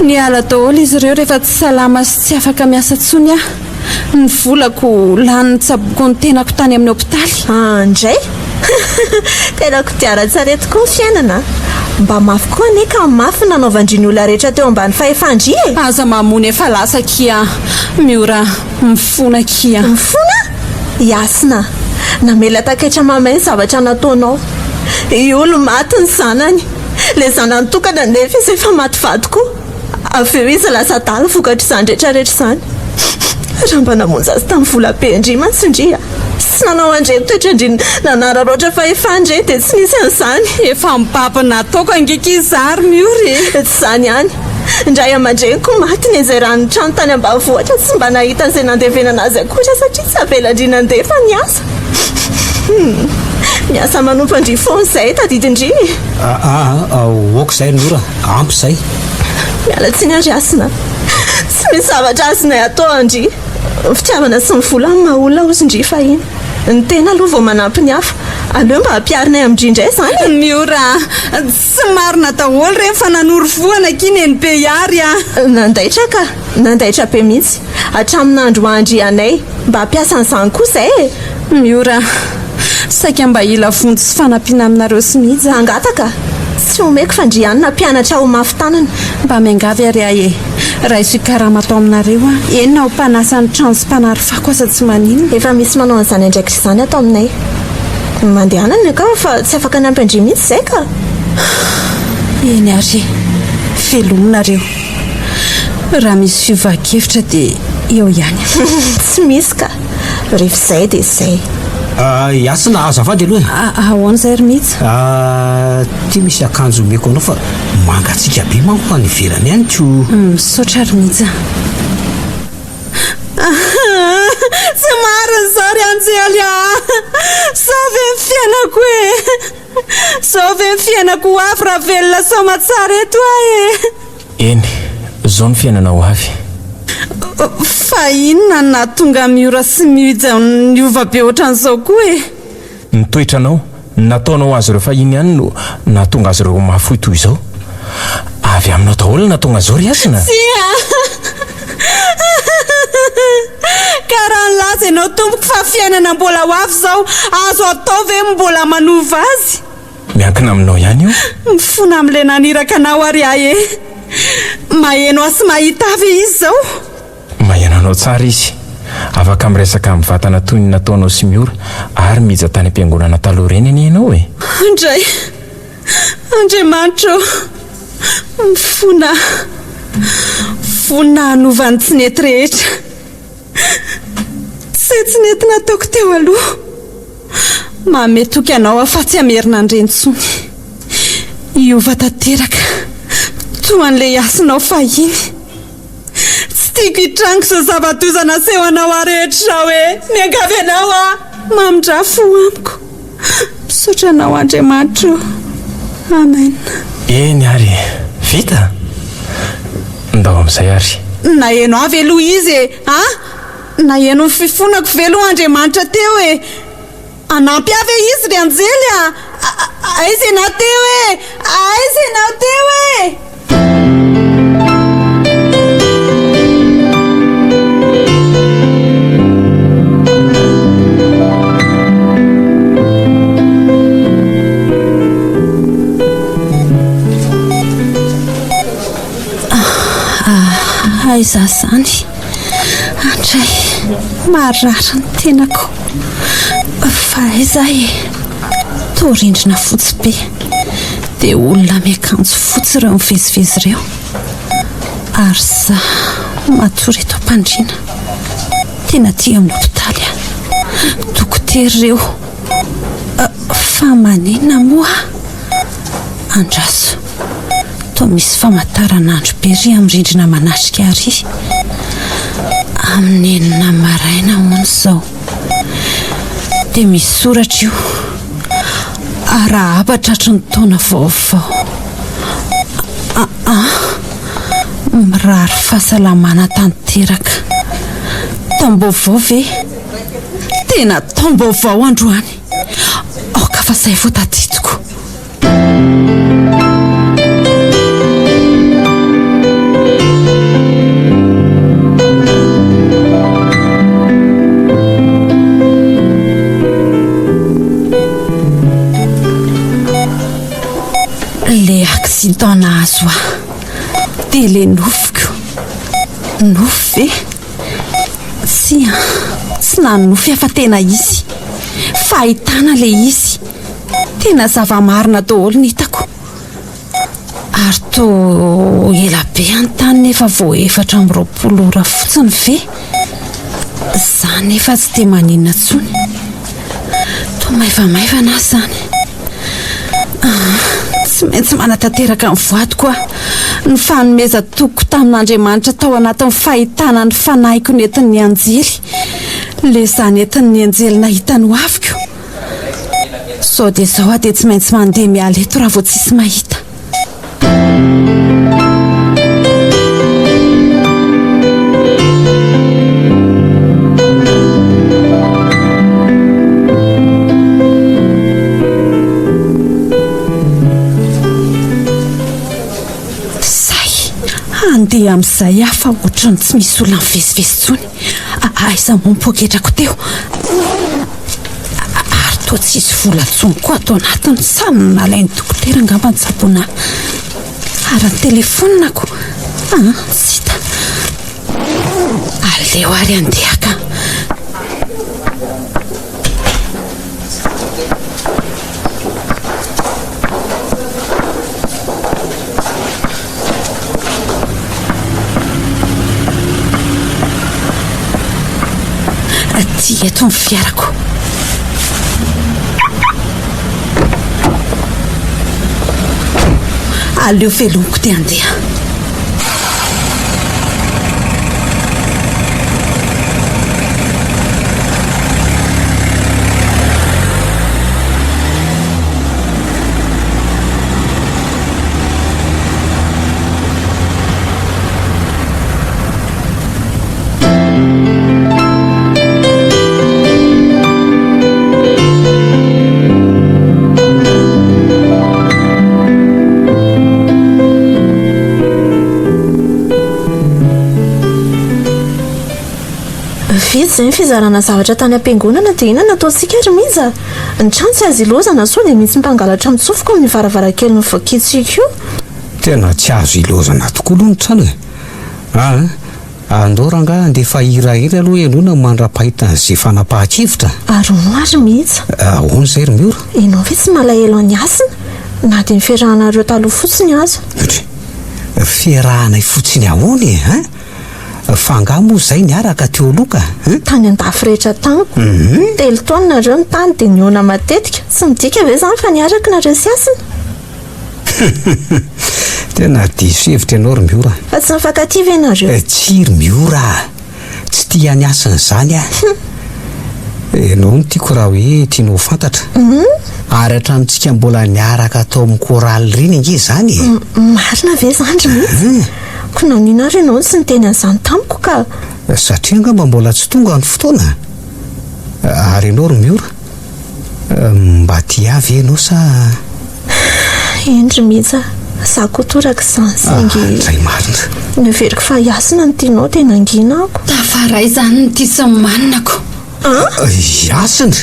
ny ala daholo izy ireo rehefa tsy salama sy tsy afaka miasa tsony aho ny volako lany tsaboko ny tenako tany amin'ny hopitaly andray tena kodiaran-tsarety koa ny fiainana mba mafy koa ane ka mafy nanaovandriny olona rehetra teo ambany fahefandry e aza mamony efa lasa kia miora mifona kia mifona iasina namela takaitra mamay zavatra nataonao olo maty ny zanany le zanany tokana nefa izy efa maty vady koa avy eo izy lasa dala vokatra izany rehetrarehetra izany raha mba namonjy azy tamin'ny vola be andry mantsindria sy nanao andreny toetrandriny nanararoatra fa efa andre dia tsy nisy an'izany efa mipapa nataoko angeka izary miory tsy izany ihany indray aman-dreny koa maty ny izay rany trano tany ambanivohitra tsy mba nahita an'izay nandevenana azy akotra satria tsy avelandry nandeha fa niasa miasa manompo andry foana izay tadidindriny oka izay nora ampy izay miala tsy ny andry asina tsy misy zavatra azonay atao andry fitiavana sy mivola amin'ny mahaolona ozindry fahiny ny tena aloha vao manampy ny hafa aleo mba hampiarinay amindry indray izany miora tsy marina daholo rehefa nanoro voana kiny eny be iary nandaitra ka nandaitra be mihitsy hatramin'andro andry anay mba hampiasa n'izany koa izay e miora saika mba ila vonjy sy fanampiana aminareo sy mihitsy angataka tsy omeko fa ndry anina mpianatra ho mafy tanana mba miangavy ary ahy e raha izy karama atao aminareo enina ho mpanasany trano sy mpanary fako asa tsy maninona efa misy manao an'izany andraikitra izany atao aminay mandehanany aka fa tsy afaka ny ampy andry mihitsy izay ka eny ary velominareo raha misy fivahakevitra dia eo ihany tsy misy ka rehefa izay dia izay iasina azafady aloha ahoana izay ry mihitsy ty misy akanjo meko anao fa mangatsika be manko any ivelany ihany ko misaotra ry mihitsy tsy mariny zao ry anjely sao ve ny fiainako e sao ve ny fiainako ho avy raha velona soma tsara eto ahy eny zao ny fiainana ho avy fa inona na tonga miora sy mihija ny ova be ohatran'izao koa e nitoetranao nataonao azy ireo fa iny ihany no natonga azy ireo mafoy toy izao avy aminao daholo natonga zao ry asina karaha nylaza ianao tompoko fa fiainana mbola ho avy zao azo atao ve mbola manova azy miankina aminao ihany io mifona amin'ilay naniraka anao ary ahy e maheno asy mahita avy izy zao mahenanao tsara izy afaka miresaka amin'ny vatana toy ny nataonao sy miora ary mija tany am-piangonana taloha reny any ianao e indray Andriamanitra mifona hanovany tsy nety rehetra tsy nety nataoko teo aloha mametoky anao afa-tsy amerinandreny tsony iova tanteraka toa an'ilay asinao fahiny tsy tiako hitrango zao zava-dozana seho anao arehetra hoe miangavy anao mamindrafo amiko misaotra anao Andriamanitra amen eny ary vita ndao amin'izay ary naheno avy aloha izy e naheno ny fifonako velo Andriamanitra teo e anampy avy izy ry anjely aiza ianao teo e aiza ianao teo e aiza zany andray marara ny tenako fa aiza e torindrina fotsy be dia olona miakanjo fotsy ireo mivezivezy ireo ary za matsory eto ampandriana tena tia amin'ny hopitaly dokotery ireo fa manina moa andraso toa misy famataranandro be ry amin'ny rindrina manasika ary amin'ny enina maraina hono izao dia misy soratra io raha abatratry ny taona vaovao mirary fahasalamana tanteraka tambaovao ve tena tambaovao androany aoka fa zay vao tadidiko le accident nahazo dia le nofiko nofy ve sy nanofy afa tena izy fahitana le izy tena zava-marina daholo ny hitako ary to ela be an-tany nefa vao 4 ora fotsiny ve za nefa tsy dia maninona tsony to maivamaivana zany tsy maintsy manatanteraka ny voady koa ny fanomeza toko tamin'Andriamanitra tao anatin'ny fahitana ny fanahiko ny entin'ny anjely le zany entin'ny anjely nahitany ho aviko sao dia zao dia tsy maintsy mandeha miala eto raha vao tsisy mahita andeha amin'izay afa ohatrany tsy misy olona mivezivezy tsony aiza mompoketrako teo ary toa tsisy vola tsony koa atao anatiny samy nalainy dokotera angamba ny tsabona ary ny telefonako tsy hita aleo ary andehaka ty eto ny fiarako aleo velomiko ty andeha zay fizarana zavatra tany am-piangonana dia ina nataontsika ary miza ny trano tsy azo ilozana sao dia misy mpangalatra mitsofoka amin'ny varavarankely ny vakitsika io tena tsy azo ilozana tokoa aloha ny trano andoranga andefa hirahira aloha ianona mandra-pahitan'izay fanapahan-kevitra ary no ary mihitsy ahoana zay ry miora ianao ve tsy malahelo any asina na dia ny fiarahanareo taloha fotsiny aza fiarahanay fotsiny ahoany fanga moa zay niaraka teo aloka tany andafy rehetra taniko telo taona nareo ny tany dia niona matetika tsy midika ve zany fa niaraka nareo sy asina tena disevitra ianao ry miora fa tsy mifankaty ve nareo tsy ry miora tsy tia ny asiny zany ianao no tiako raha hoe tianao fantatra ary hatramintsika mbola niaraka tao amin'ny koraly reny ange zany marina ve zany ry mihitsy ko nanina ary ianao tsy niteny an'izany tamiko ka satria angamba mbola tsy tonga ny fotoana ary ianao ry miora mba tia avy ianao sa endry mihitsy za koa toraka izany zay marina neveriko fa iasina ny tianao tena angina ako tafaray zany ny tia sy maninako iasina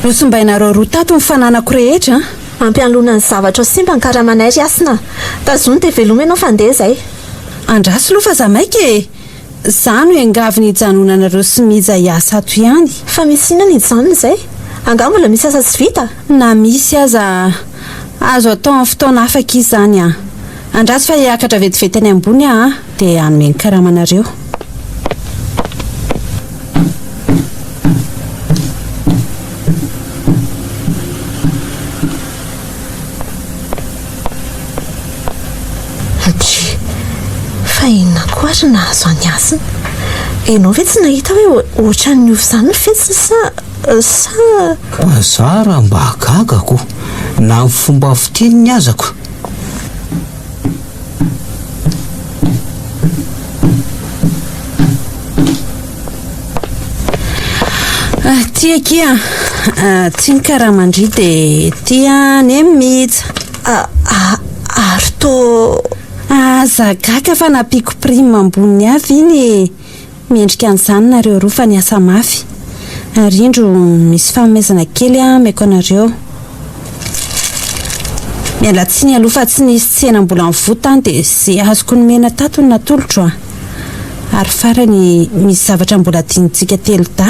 rosombainareo roa tato mifananako rehetra ampialona ny zavatra simba ny karamanay ry asina tazony dia veloma ianao fandeha zay andraso aloha fa za maika e zany hoe angaviny hijanonanareo sy miza hiasa ato ihany fa misy inona ny hijanona izay anga mbola misy asa tsy vita na misy aza azo atao amin'ny fotoana afaka izy zany a andraso fa hiakatra vetivety any ambony a dia hanome ny karamanareo fa inona koa ary nahazo any asina ianao ve tsy nahita hoe ohatran'ny ovo izany fetsiny sa za raha mba hagagako na ny fomba fiteniny azako tiakia tia ny karamandry dia tia ny mihitsy ary to zagaka fa napiako prime amboniny avy iny miendrika an'izany nareo roa fa niasa mafy ary indro misy fanomezana kely maiko anareo mialatsiny aloha fa tsy nisy tsena mbola mivotany dia zay azoko nomena tato ny natolotro ary farany misy zavatra mbola dinitsika telo da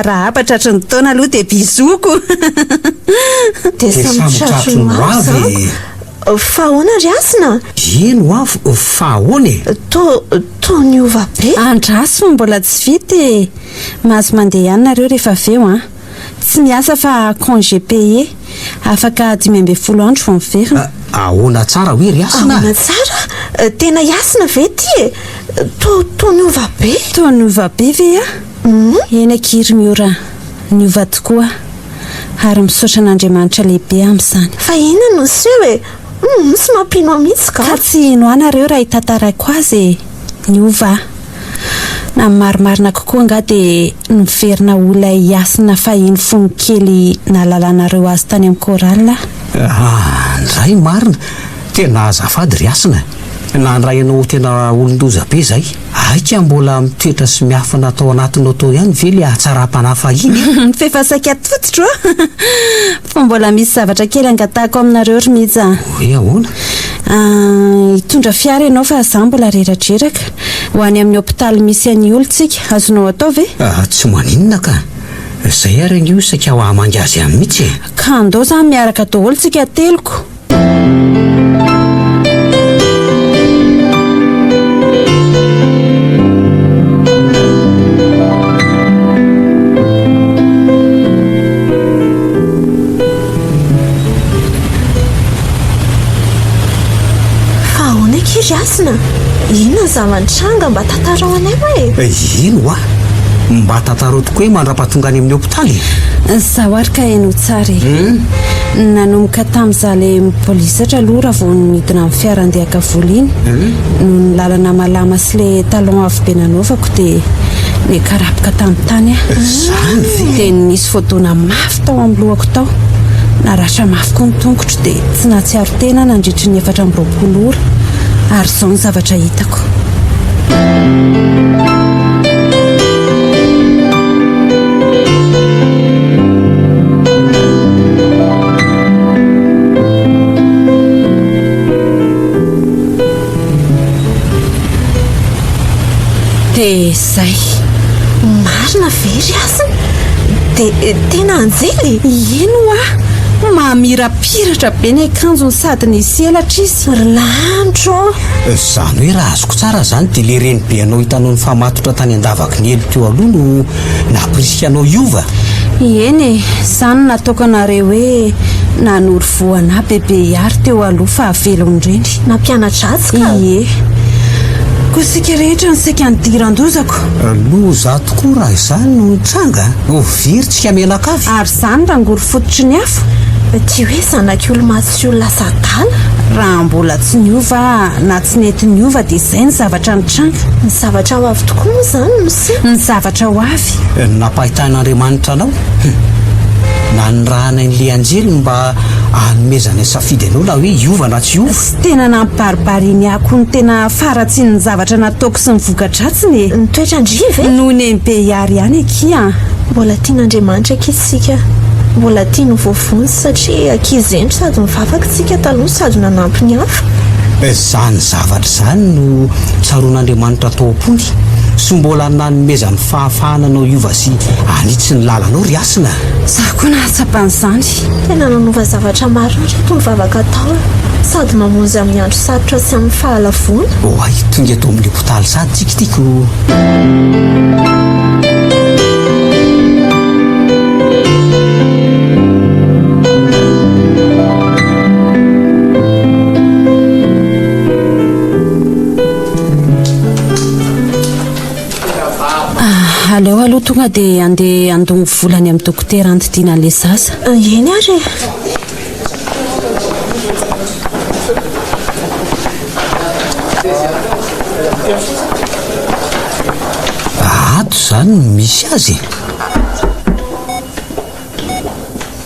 raha apatratra ny taona aloha dia bizoko dia samotratro no avy fa ahoana ry asina ino avy fa ahoana to ny ova be andraso mbola tsy vita mahazo mandeha ihany nareo rehefa aveo tsy miasa fa congé payé afaka 12 andro vao miverina ahoana tsara hoe ry asina ahoana tsara tena iasina ve ty to ny ova be to ny ova be ve eny akiry miora ny ova tokoa ary misaotra n'Andriamanitra lehibe amin'izany fa inona no seho hoe sy mampino mihitsy ka tsy ino anareo raha hitantarako azy ny ova na marimarina kokoa nga dia niverina olona hiasina fahiny fony kely nahalalànareo azy tany amin'ny korala ndray marina tena azafady ry asina na ndrayanao tena olondoza be zay aika mbola mitoetra sy miafina atao anatinao tao ihany ve le ahatsara-panafa iny fefasaka tototro fa mbola misy zavatra kely angatahako aminareo ry mihitsy hoe ahoana hitondra fiara ianao fa za mbola reratreraka ho any amin'ny hôpitaly misy any olontsika azonao atao ve tsy maninona ka zay ary ny osaka ho amangy azy amin'ny mihitsy ka andao zany miaraka atao olontsika teloko asina inona zavantranga mba tantarao anay hoe ino mba tantarao tokoa hoe mandra-pahatonga any amin'ny hôpitaly zaho arika hainao tsara nanomboka tamin'iza le polisatra aloha raha vao nidina amin'ny fiara andeha Mialavoly iny no ny lalana malama sy le talon avy be nanaovako dia le karapoka tamin'ny tany dia nisy fodona mafy tao amin'ny lohako tao naratra mafy koa ny tongotro dia tsy nahatsiaro tena nandritry ny 4 ora ary zao ny zavatra hitako dia zay marina very asina dia tena anjely ino mamirapiratra be ny akanjony sady ny selatra izy landro zany hoe raha azoko tsara zany dia le reny be anao hitanao ny famatotra tany andavaky ny elo teo aloha no naprisika anao iova eny zany nataoko anareo hoe nanory voana bebe ary teo aloha fa avelon'ireny nampianatra atsika ko sika rehetra nisika nidirandozako loza tokoa raha izany no nitranga viritsika menakavy ary zany raha ngory fototry ny afo ty hoe zanaky olo-maty sy olona sadala raha mbola tsy niova na tsy nety niova dia izay ny zavatra nitranga ny zavatra ho avy tokoa moa zany nosy ny zavatra ho avy nampahitan'Andriamanitra anao na ny rahana n'le anjely mba hanomezana safidy anao na hoe iova na tsy iova sy tena nampibaribary ny ako ny tena faratsiny ny zavatra nataoko sy nivogadratsiny nitoetra ndrive noho ny mbe iary ihany akia mbola tian'Andriamanitra akizysika mbola tia ny voavonsy satria akizy endry sady mivavaka tsika taloha sady nanampy ny hafa zany zavatra zany no tsaroan'andriamanitra tao-pony sy mbola nanomeza ny fahafahananao iova sy anitsy ny lalanao ry asina. Zaho koa nahatsapan'izany. Tena nanova zavatra maro reto mivavaka tao sady mamonjy amin'ny andro sarotra sy amin'ny fahalavona. Oay, tonga eto amin'ny hopitaly sady tikitiko. Aleo aloha tonga dia andeha andogny volany amin'ny dokotera andidiana an'ilay zaza. Eny ary ato zany misy azy.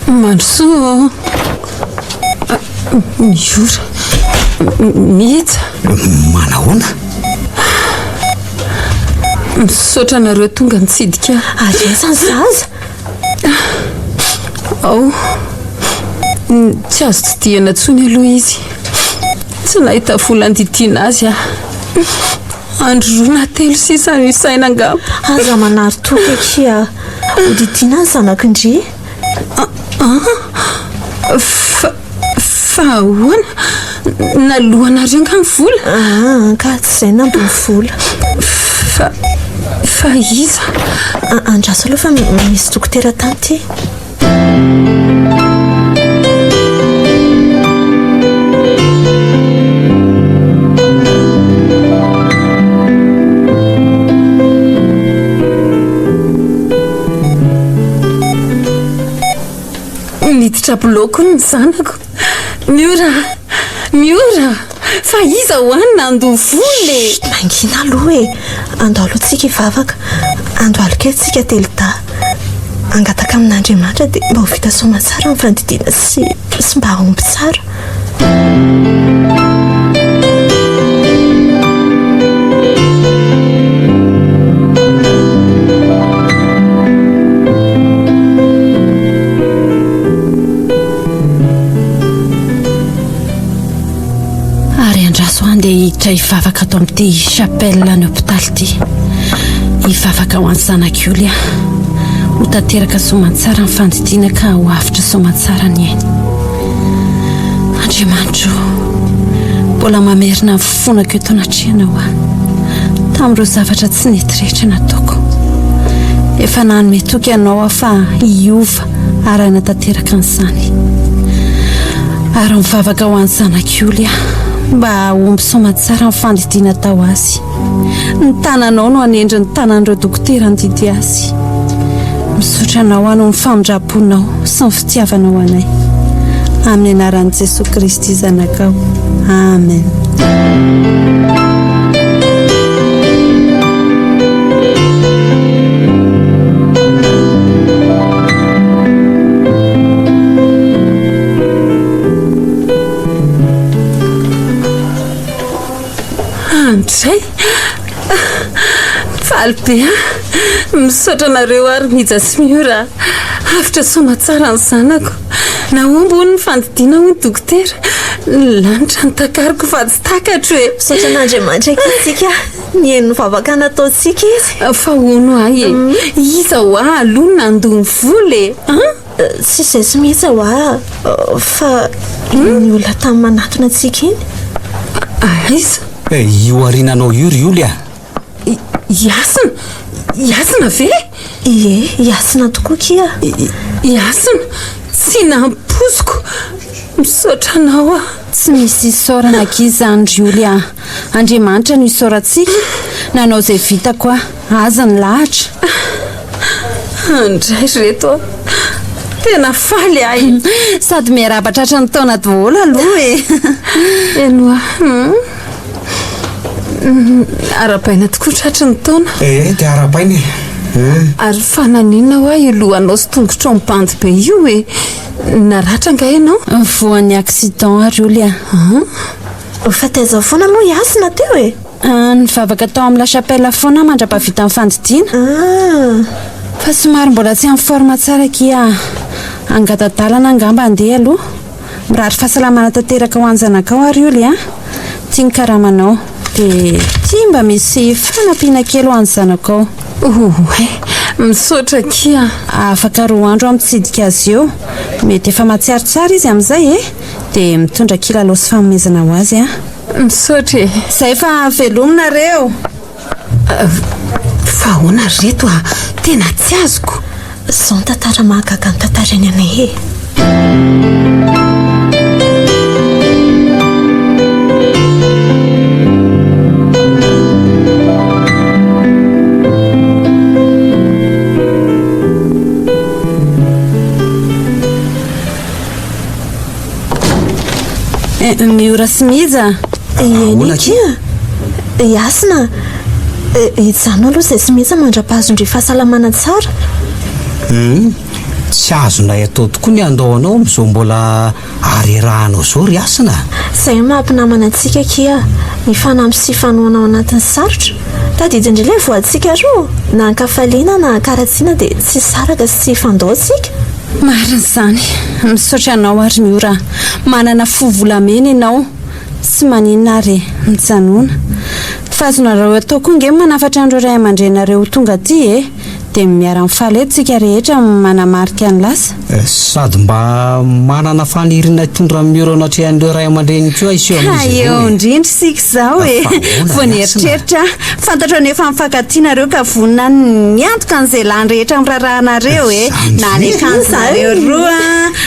Mandrosoa miora mihitsy manahoana? misaotra nareo tonga nitsidika aresany zaza. ao tsy azo tsy diana ntsony aloha izy tsy nahita vola andidiana azy andro roa na telo sisa no isaina angamba. Aza manary toky akia hodidiana ny zanakindry. Fa ahoana nalohanareo nga ny vola? Ka tsy izay nambony vola. Fa iza andraso aloha fa misy dokotera tany ty. miditra boloko ny zanako. Miora fa iza hoany nando voly. Mangina aloha andao aloha tsika hivavaka, andao alika tsika telota angataka amin'Andriamanitra dia mba ho vita soma tsara ny fandidiana sy mba homby tsara. Andeha hiditra hivavaka ato amin'ity chapelle ny hopitaly ity, hivavaka ho an'ny zanak'olya ho tanteraka soamantsara ny fandidiana ka ho avitra soamantsara ny ainy. Andriamanitro, mbola mamerina ny fonako eto anatrianao tamin'ireo zavatra tsy nety rehetra nataoko. Efa nanome toky ianao fa hiova ary hanatanteraka an'izany, ary mivavaka ho an'ny zanak'olya mba homby soamantsara ny fandidiana tao azy. Ny tananao no anendry ny tanan'ireo dokotera andidy azy. Misaotra anao ano ny famindraponao sy ny fitiavanao anay, amin'ny anaran'i Jesosy Kristy zanakao. Amen. Andray faly be misaotra nareo ary miija sy miora afitra soamantsara ny zanako. Naombo ny fandidiana ho ny dokotera, lanitra ny takariko fa tsy takatra hoe. Misaotra an'Andriamanitra kitsika ny vavaka nataontsika izy. Fa hono ahy iza ho aloha nandony voly. Tsy izay sy mihitsy ho fa ny olona tamin'ny manatona antsika iny. Aiza? Io arinanao io ry olya. Iasina ve? Ie, iasina tokoa kia. Iasina tsy nampoziko. Misaotra anao tsy misy isaorana akizany ry olya. Andriamanitra no isaorantsika, nanao izay vita koa aza ny lahatra. Andray reto tena faly ahy sady miarabatratra ny taona daholo aloha Enoa arapaina tokoa tratry ny taona. Dia arapaina. Ary fananina ho ahy lohanao sy tongotra ampandy be io naratra nga ianao? Voan'ny accident ary olya. Fa taiza foana aloha iasina teo nivavaka tao amin'ny la chapelle foana mandra-pavita amin'ny fandidiana. Fa somary mbola tsy amin'ny forme tsara kia angatadalana angamba andeha aloha. Mirary fahasalamana tanteraka ho an'ny zanakao ary olya. tia ny karamanao dia tia mba misy fanampiana kely ho any zanako ao. Misaotra kia. Afaka roa andro amitsidika azy eo mety efa matsiarotsara izy amin'izay dia mitondra kilalao sy fanomezana ho azy Misaotra zay efa velominareo. Fa ahoana reto tena tsy azoko. Zao ny tantara mahagaga ny tantarany anay miora sy miza. Enika iasina izany aloha izay sy miza mandra-pahazondry fahasalamana tsara. Tsy azonay atao tokoa ny andaonao amin'izao mbola arerahanao zao ry asina. Izay mahampinamana antsika kia ny fanampy sy fanoana ao anatin'ny sarotra. Tadidindry ilay voantsika roa na ankafaliana na ankaratsiana dia tsy saraka sy fandaontsika. Marina izany. Misaotra anao ary miora. Manana fo volamena ianao sy maninona ary mijanona. Fa azonareo atao koa nge manafatra andro ray aman-drenareo tonga aty dia miara-mifaly tsika rehetra manamarika ny lasa. Sady mba manana fanirina hitondra miora anatria an'ireo ray aman-dreny koa iseo amin'izy eo indrindra sika izao vao nieritreritra fantatro nefa mifankatianareo ka vonina niantoka an'izay lany rehetra mirarahanareo na ny akanjonareo roa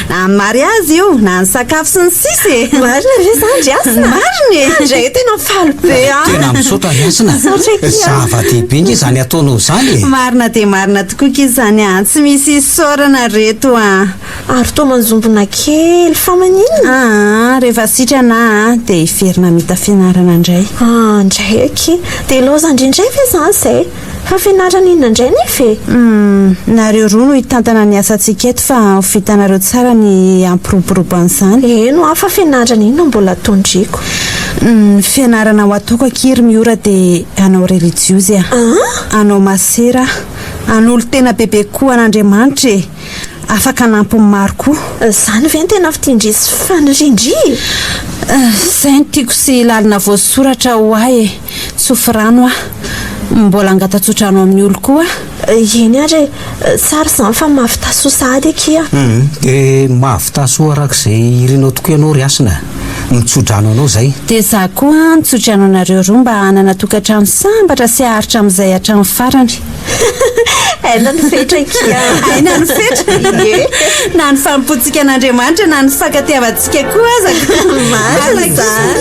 na ny mariazy io na ny sakafo sy ny sisa marina ve zany asina marina ndray tena faly be tena misaotra asina zava-dehibe nge izany ataonao izany marina dia marina tokoa izy izany tsy misy sorana reto ary toa manjombona kely fa maninona rehefa sitrana dia iverina mita fianarana indray indray aky dia loza indrindray ve izany izay fa fianarana inona indray nefe nareo roa no hitantana ny asantsika eto fa vitanareo tsara ny ampiroboroban'izany eno afa fianarana inona mbola tondriko fianarana ho ataoko akiry miora dia anao religiozy anao masera an'olo tena bebe koa an'Andriamanitra afaka nampy maro koa izany ve ny tena fitindrisy fanirindry izay ny tiako sy lalina voasoratra ho ahy tsofirano mbola angatatsotra anao amin'ny olo koa eny ary tsara izany fa mahavitasoa sahady akia dia mahavitasoa arak'izay irinao tokoa ianao ry asina mitsodrano anao izay dia za koa nitsodrano anareo roa mba hanana tokantrano sambatra sy aharitra amin'izay hatrany farany aina ny fetra kia aina ny fetra na ny fampotsika an'Andriamanitra na ny fakatiavantsika koa azako marina izany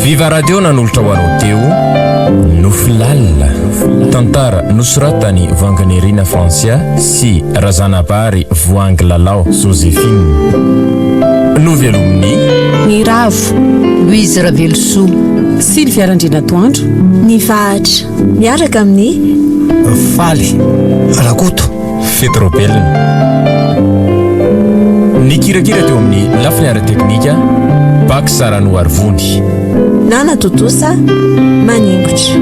VIVA Radio nanolotra ho anao teo NOFY LALINA tantara nosoratany vanganirina Fransia sy razanabary voangy lalao Joséphine novelominy Niravo Louise Ravelso Sylvia Randrina Toandro ny vahatra miaraka amin'ny faly rakoto fetropelina ny kirakira teo amin'ny lafiniara teknika Bak Sarano Arvony Nana Totosa Maningotra